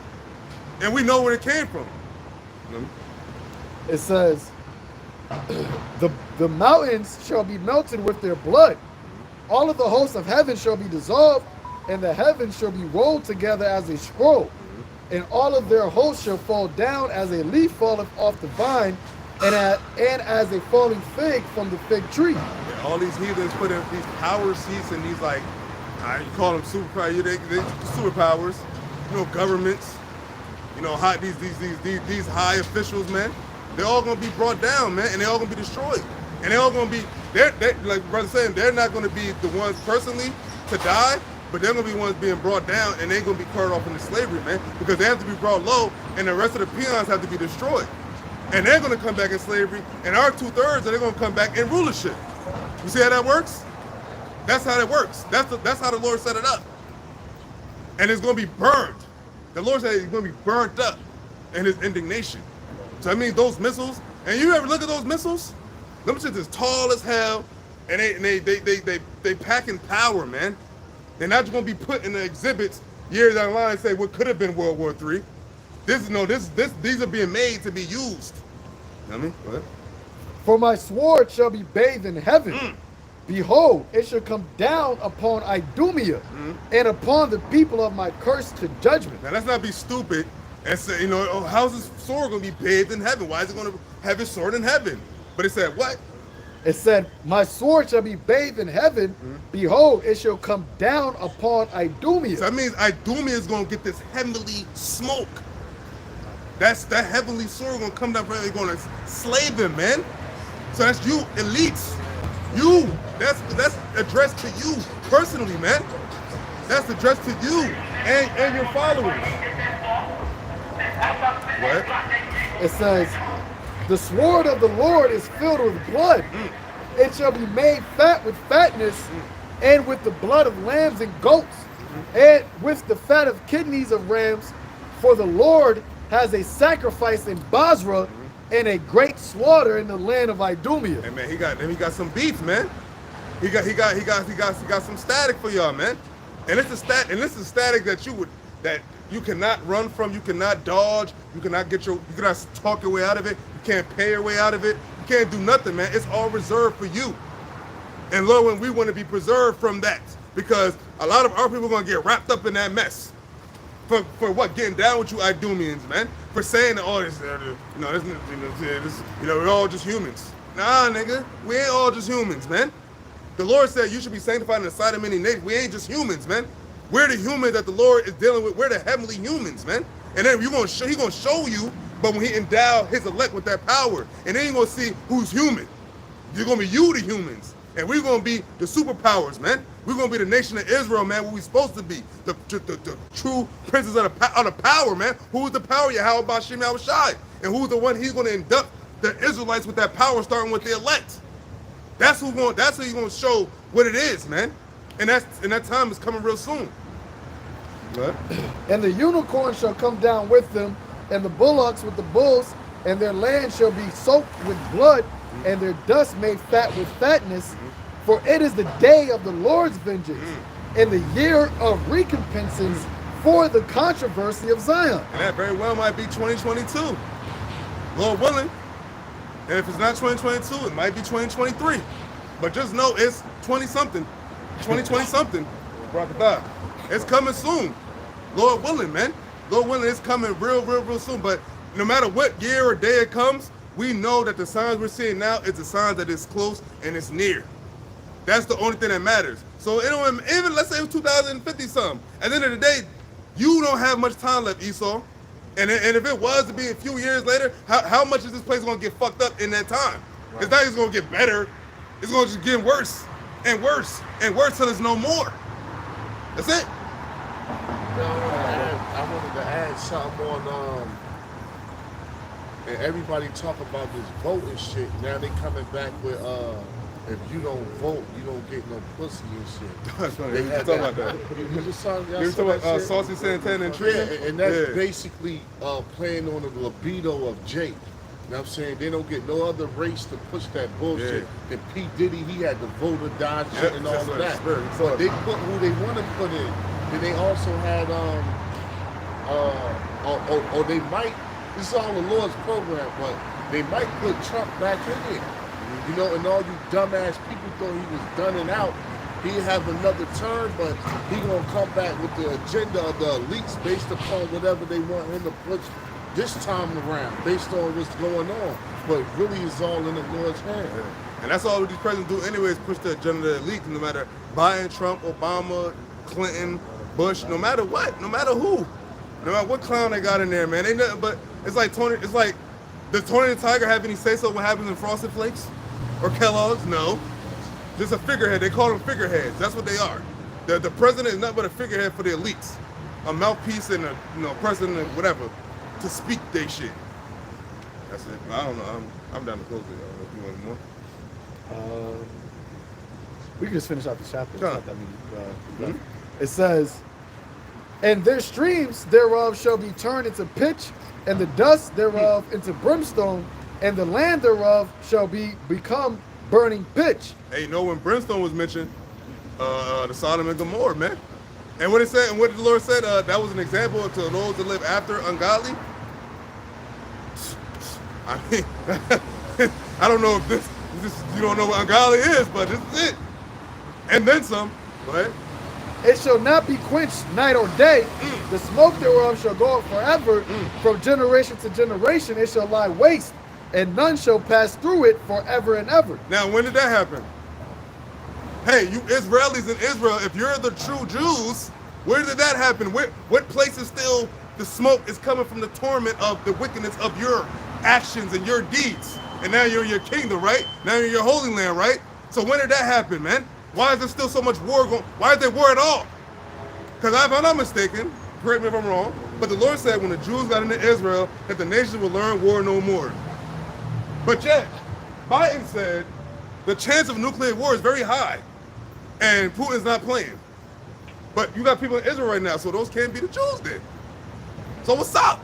and we know where it came from. It says, the mountains shall be melted with their blood. All of the hosts of heaven shall be dissolved, and the heavens shall be rolled together as a scroll. And all of their hosts shall fall down as a leaf falleth off the vine, and as a falling fig from the fig tree. Yeah, all these heathens put in these power seats and these, like, you call them superpowers, they superpowers, governments, these high officials, man. They're all gonna be brought down, man, and they're all gonna be destroyed. And they're all gonna be they're like brother saying, they're not going to be the ones personally to die, but they're going to be ones being brought down, and they're going to be carted off into slavery, man, because they have to be brought low, and the rest of the peons have to be destroyed. And they're going to come back in slavery, and our 2/3 are going to come back in rulership. You see how that works? That's how that works. That's how the Lord set it up. And it's going to be burned. The Lord said it's going to be burnt up in his indignation. So that means those missiles, and you ever look at those missiles? Them shits is tall as hell, and they packing power, man. They're not just going to be put in the exhibits years down the line and say what could have been World War III. These are being made to be used. You know what I mean? Go ahead. For my sword shall be bathed in heaven. Behold, it shall come down upon Idumea and upon the people of my curse to judgment. Now let's not be stupid and say, you know, oh, how's his sword going to be bathed in heaven? Why is it going to have his sword in heaven? But it said what? It said, my sword shall be bathed in heaven. Behold, it shall come down upon Idumea. So that means Idumea is going to get this heavenly smoke. That heavenly sword going to come down from heaven. They're going to slay them, man. So that's you, elites. You. That's addressed to you personally, man. That's addressed to you and your followers. What? It says, the sword of the Lord is filled with blood. It shall be made fat with fatness, and with the blood of lambs and goats, and with the fat of kidneys of rams. For the Lord has a sacrifice in Basra, and a great slaughter in the land of Idumea. Hey man, he got some beef, man. He got some static for y'all, man. And this is static that you cannot run from, you cannot dodge, you cannot talk your way out of it, you can't pay your way out of it, you can't do nothing, man. It's all reserved for you. And Lord, when we want to be preserved from that, because a lot of our people are gonna get wrapped up in that mess. For what? Getting down with you Idumeans, man. For saying that all this, we're all just humans. Nah, nigga, we ain't all just humans, man. The Lord said you should be sanctified in the sight of many nations. We ain't just humans, man. We're the humans that the Lord is dealing with. We're the heavenly humans, man. And then He's gonna show you, but when He endow His elect with that power, and then He's gonna see who's human. You're gonna be you, the humans, and we're gonna be the superpowers, man. We're gonna be the nation of Israel, man. What we supposed to be, the true princes of the power, man. Who's the power? YAHAWASHI, and who's the one He's gonna induct the Israelites with that power, starting with the elect. That's who He's gonna show what it is, man. And that time is coming real soon. What? And the unicorn shall come down with them, and the bullocks with the bulls, and their land shall be soaked with blood, and their dust made fat with fatness. For it is the day of the Lord's vengeance, and the year of recompenses for the controversy of Zion. And that very well might be 2022, Lord willing. And if it's not 2022, it might be 2023. But just know it's 20-something. 2020-something. It's coming soon. Lord willing, man. Lord willing, it's coming real soon. But no matter what year or day it comes, we know that the signs we're seeing now is the signs that it's close and it's near. That's the only thing that matters. So even let's say it was 2050 something. At the end of the day, you don't have much time left, Esau. And if it was to be a few years later, how much is this place going to get fucked up in that time? Right. It's not just going to get better. It's going to just get worse and worse and worse till there's no more. That's it. I wanted to add something on, and everybody talk about this voting shit. Now they coming back with, if you don't vote, you don't get no pussy and shit. That's funny. You talking about that. You just saw about Saucy Santana and Trina? Yeah, and that's basically playing on the libido of Jake. You know what I'm saying? They don't get no other race to push that bullshit. Yeah. And P. Diddy, he had the vote or die shit and all of that. But they put who they want to put in. Then they also had, or they might, this is all the Lord's program, but they might put Trump back in there. You know, and all you dumbass people thought he was done and out. He have another term, but he gonna come back with the agenda of the elites based upon whatever they want him to push this time around, based on what's going on. But really, it's all in the Lord's hand. Yeah. And that's all these presidents do anyway, is push the agenda of the elite, no matter Biden, Trump, Obama, Clinton, Bush, no matter what, no matter who, no matter what clown they got in there, man. They nothing but, it's like does Tony the Tiger have any say-so what happens in Frosted Flakes? Or Kellogg's? No. just a figurehead. They call them figureheads. That's what they are. The president is nothing but a figurehead for the elites, a mouthpiece and a president, whatever, to speak their shit. That's it. I don't know. I'm down to close it. I don't know if you want more. We can just finish out the chapter. It's Sure. not that many, It says, and their streams thereof shall be turned into pitch, and the dust thereof into brimstone, and the land thereof shall become burning pitch. Hey, you know when brimstone was mentioned, the Sodom and Gomorrah, man. And what it said, and what the Lord said, that was an example to those that live after ungodly. I mean, I don't know if this you don't know what ungodly is, but this is it. And then some. Go ahead. It shall not be quenched night or day. The smoke thereof shall go up forever. From generation to generation it shall lie waste, and none shall pass through it forever and ever. Now, when did that happen? Hey, you Israelis in Israel, if you're the true Jews, where did that happen? What place is still the smoke is coming from the torment of the wickedness of your actions and your deeds? And now you're in your kingdom, right? Now you're in your holy land, right? So when did that happen, man? Why is there still so much war going? Why is there war at all? Because if I'm not mistaken, correct me if I'm wrong, but the Lord said when the Jews got into Israel that the nations would learn war no more. But yet, Biden said the chance of nuclear war is very high, and Putin's not playing. But you got people in Israel right now, so those can't be the Jews then. So what's up?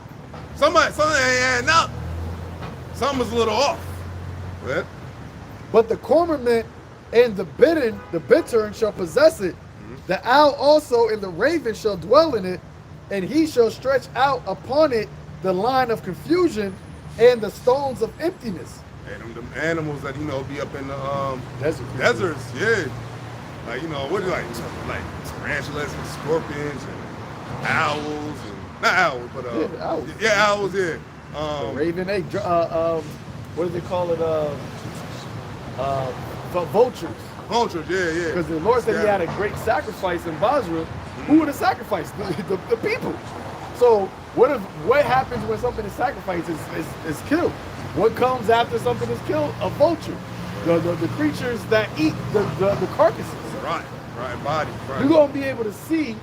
Something ain't adding up. Something's a little off. Right? But the cormorant and the bittern shall possess it. The owl also and the raven shall dwell in it, and he shall stretch out upon it the line of confusion and the stones of emptiness. And them animals that be up in the Deserts, yeah. Like what is like tarantulas and scorpions and owls and not owls, but owls. Yeah, owls, yeah. The raven, what do they call it? Vultures. Vultures, yeah. Because the Lord said he had a great sacrifice in Basra. Who would have sacrificed? The people. So what happens when something is sacrificed is killed? What comes after something is killed? A vulture. The creatures that eat the carcasses. Right, body. Right. You're gonna be able to see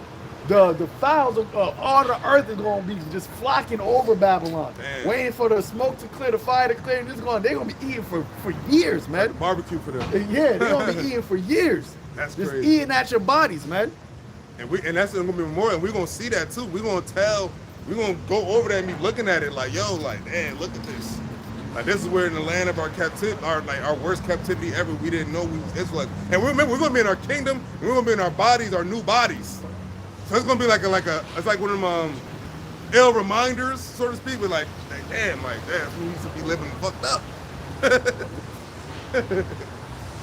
the fowls of all the earth is gonna be just flocking over Babylon, waiting for the smoke to clear, the fire to clear, and they're gonna be eating for years, man. Barbecue for them. Yeah, they're gonna be eating for years. That's just crazy. Eating at your bodies, man. And that's gonna be more, and we're gonna see that too. We're gonna go over that and be looking at it like, yo, like, man, look at this. Like this is where in the land of our captivity, our worst captivity ever, we didn't know we was Israelites. And remember, we're gonna be in our kingdom, and we're gonna be in our bodies, our new bodies. So it's gonna be like it's like one of them ill reminders, so to speak. We're like damn, we used to be living fucked up.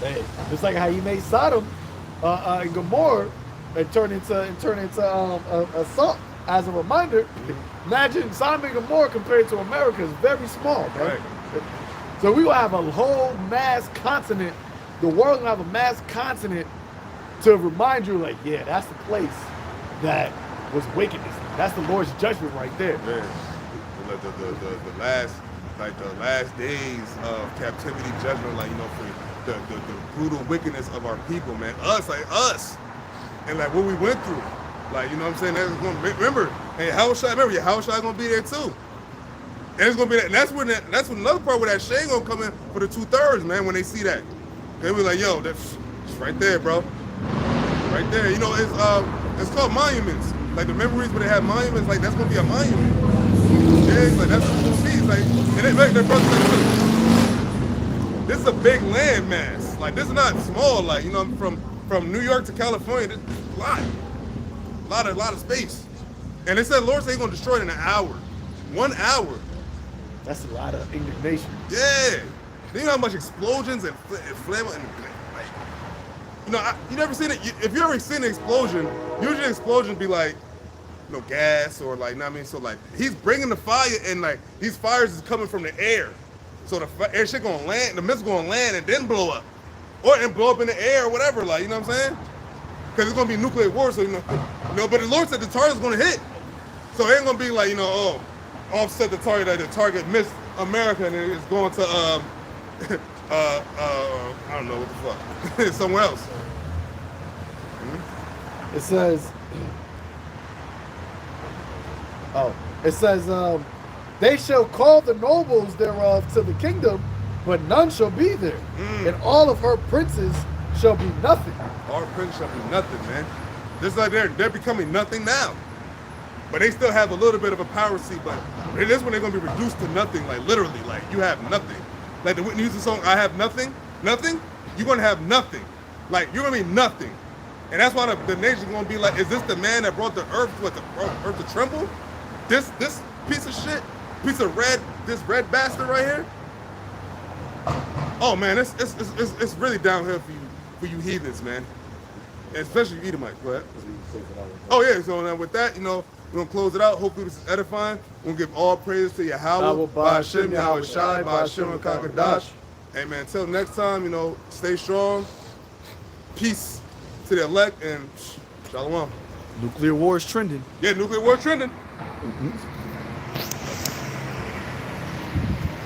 Hey, just like how you made Sodom and Gomorrah and turn into a salt as a reminder. Imagine Sodom and Gomorrah compared to America is very small, right? So we will have a whole mass continent. The world will have a mass continent to remind you, like, yeah, that's the place that was wickedness. That's the Lord's judgment right there. Man, the last days of captivity judgment, for the brutal wickedness of our people, man. Us, and like what we went through. Like, you know what I'm saying? Remember, hey, Yahawashai gonna be there too. And it's gonna be that. And that's when another part where that shame gonna come in for the 2/3, man. When they see that, they be like, yo, that's right there, bro. Right there. It's called monuments. Like the memories where they have monuments, like that's gonna be a monument. Yeah, it's like that's what it's gonna be. It's like, and they make their brothers like, this is a big land mass. Like this is not small. Like from New York to California, this is a lot of space. And they said Lord said he's gonna destroy it in an hour. 1 hour. That's a lot of indignation. Yeah. You know how much explosions and flame and you never seen it. If you ever seen an explosion, usually an explosion be like, gas or like, so like he's bringing the fire and like these fires is coming from the air. So the air shit gonna land, the missile gonna land and then blow up, and blow up in the air or whatever. Like, you know what I'm saying? Because it's gonna be nuclear war. So but the Lord said the target's gonna hit. So it ain't gonna be like offset the target. Like the target missed America and it's going to I don't know what the fuck. Somewhere else. It says, they shall call the nobles thereof to the kingdom, but none shall be there. And all of her princes shall be nothing. Our prince shall be nothing, man. Just like they're becoming nothing now. But they still have a little bit of a power seat, but it is when they're gonna be reduced to nothing, like literally, like you have nothing. Like the Whitney Houston song, I have nothing, nothing, you're gonna have nothing. Like you're gonna be nothing. And that's why the nation's gonna be like, is this the man that brought the earth to tremble? This piece of shit, piece of this red bastard right here? Oh man, it's really downhill for you heathens, man. And especially you Edomites. Go ahead. Oh yeah, so now with that, we're gonna close it out. Hopefully this is edifying. We're gonna give all praise to Yahawah, Ba'ashem, Yahawashai, Ba'ashem, and Kakadash. Hey man, until next time, stay strong. Peace to the elect and shalom. Nuclear war is trending. Yeah, nuclear war trending.